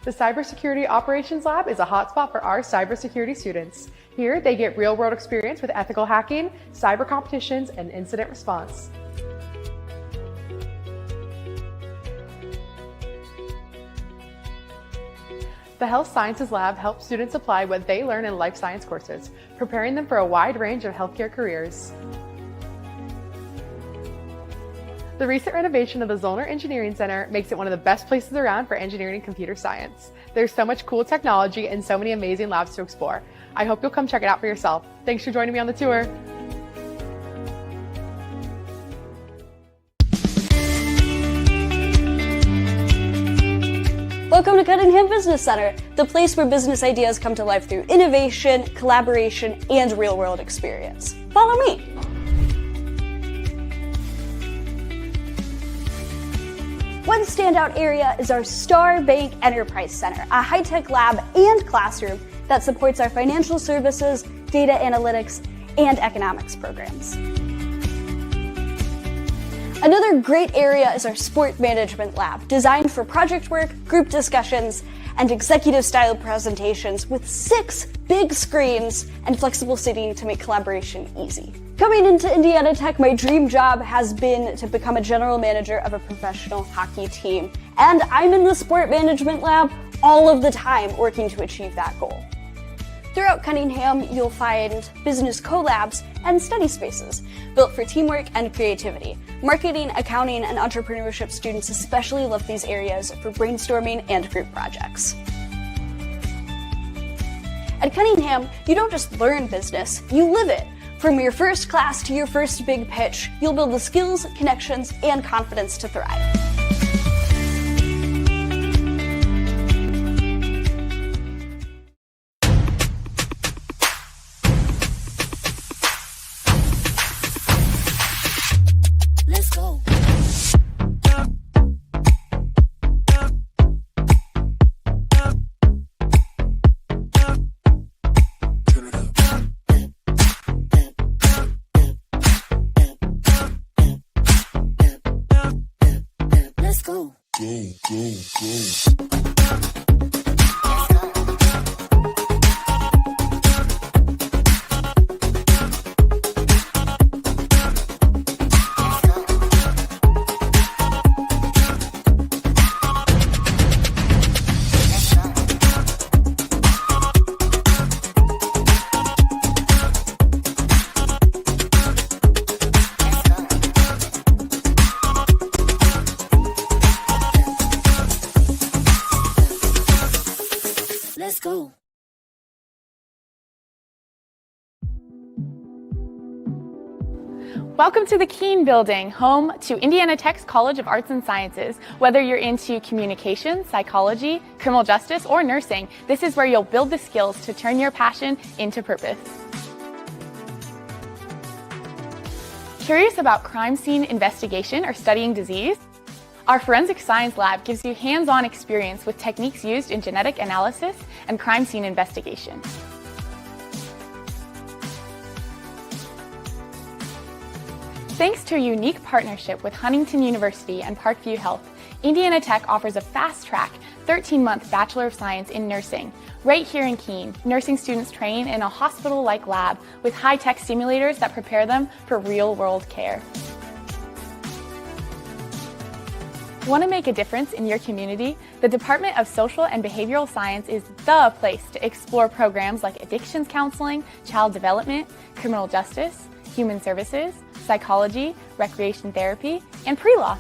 The Cybersecurity Operations Lab is a hotspot for our cybersecurity students. Here, they get real-world experience with ethical hacking, cyber competitions, and incident response. The Health Sciences Lab helps students apply what they learn in life science courses, preparing them for a wide range of healthcare careers. The recent renovation of the Zollner Engineering Center makes it one of the best places around for engineering and computer science. There's so much cool technology and so many amazing labs to explore. I hope you'll come check it out for yourself. Thanks for joining me on the tour. Welcome to Cunningham Business Center, the place where business ideas come to life through innovation, collaboration, and real-world experience. Follow me. One standout area is our Star Bank Enterprise Center, a high-tech lab and classroom that supports our financial services, data analytics, and economics programs. Another great area is our sport management lab, designed for project work, group discussions, and executive-style presentations with 6 big screens and flexible seating to make collaboration easy. Coming into Indiana Tech, my dream job has been to become a general manager of a professional hockey team. And I'm in the sport management lab all of the time working to achieve that goal. Throughout Cunningham, you'll find business collabs and study spaces built for teamwork and creativity. Marketing, accounting, and entrepreneurship students especially love these areas for brainstorming and group projects. At Cunningham, you don't just learn business, you live it. From your first class to your first big pitch, you'll build the skills, connections, and confidence to thrive. Let's go. Let's go. Let's go. Welcome to the Keene Building, home to Indiana Tech's College of Arts and Sciences. Whether you're into communications, psychology, criminal justice, or nursing, this is where you'll build the skills to turn your passion into purpose. Curious about crime scene investigation or studying disease? Our Forensic Science Lab gives you hands-on experience with techniques used in genetic analysis and crime scene investigation. Thanks to a unique partnership with Huntington University and Parkview Health, Indiana Tech offers a fast-track 13-month Bachelor of Science in Nursing. Right here in Keene, nursing students train in a hospital-like lab with high-tech simulators that prepare them for real-world care. Want to make a difference in your community? The Department of Social and Behavioral Science is the place to explore programs like addictions counseling, child development, criminal justice, human services, psychology, recreation therapy, and pre-law.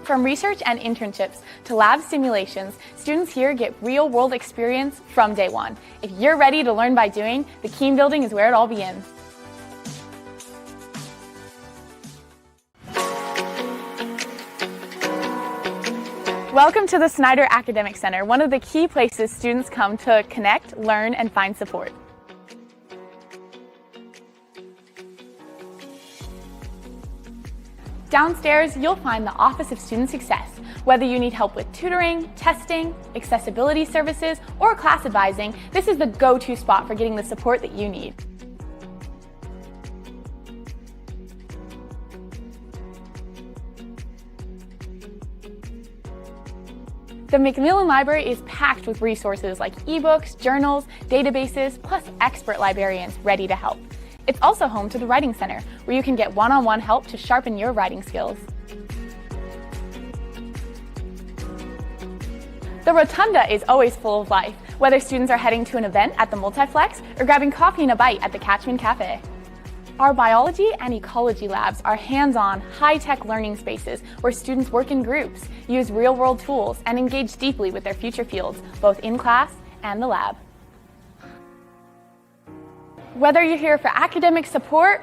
From research and internships to lab simulations, students here get real-world experience from day one. If you're ready to learn by doing, the Keene Building is where it all begins. Welcome to the Snyder Academic Center, one of the key places students come to connect, learn, and find support. Downstairs, you'll find the Office of Student Success. Whether you need help with tutoring, testing, accessibility services, or class advising, this is the go-to spot for getting the support that you need. The Macmillan Library is packed with resources like ebooks, journals, databases, plus expert librarians ready to help. It's also home to the Writing Center, where you can get one-on-one help to sharpen your writing skills. The Rotunda is always full of life, whether students are heading to an event at the Multiplex or grabbing coffee and a bite at the Catchman Cafe. Our biology and ecology labs are hands-on, high-tech learning spaces where students work in groups, use real-world tools, and engage deeply with their future fields, both in class and the lab. Whether you're here for academic support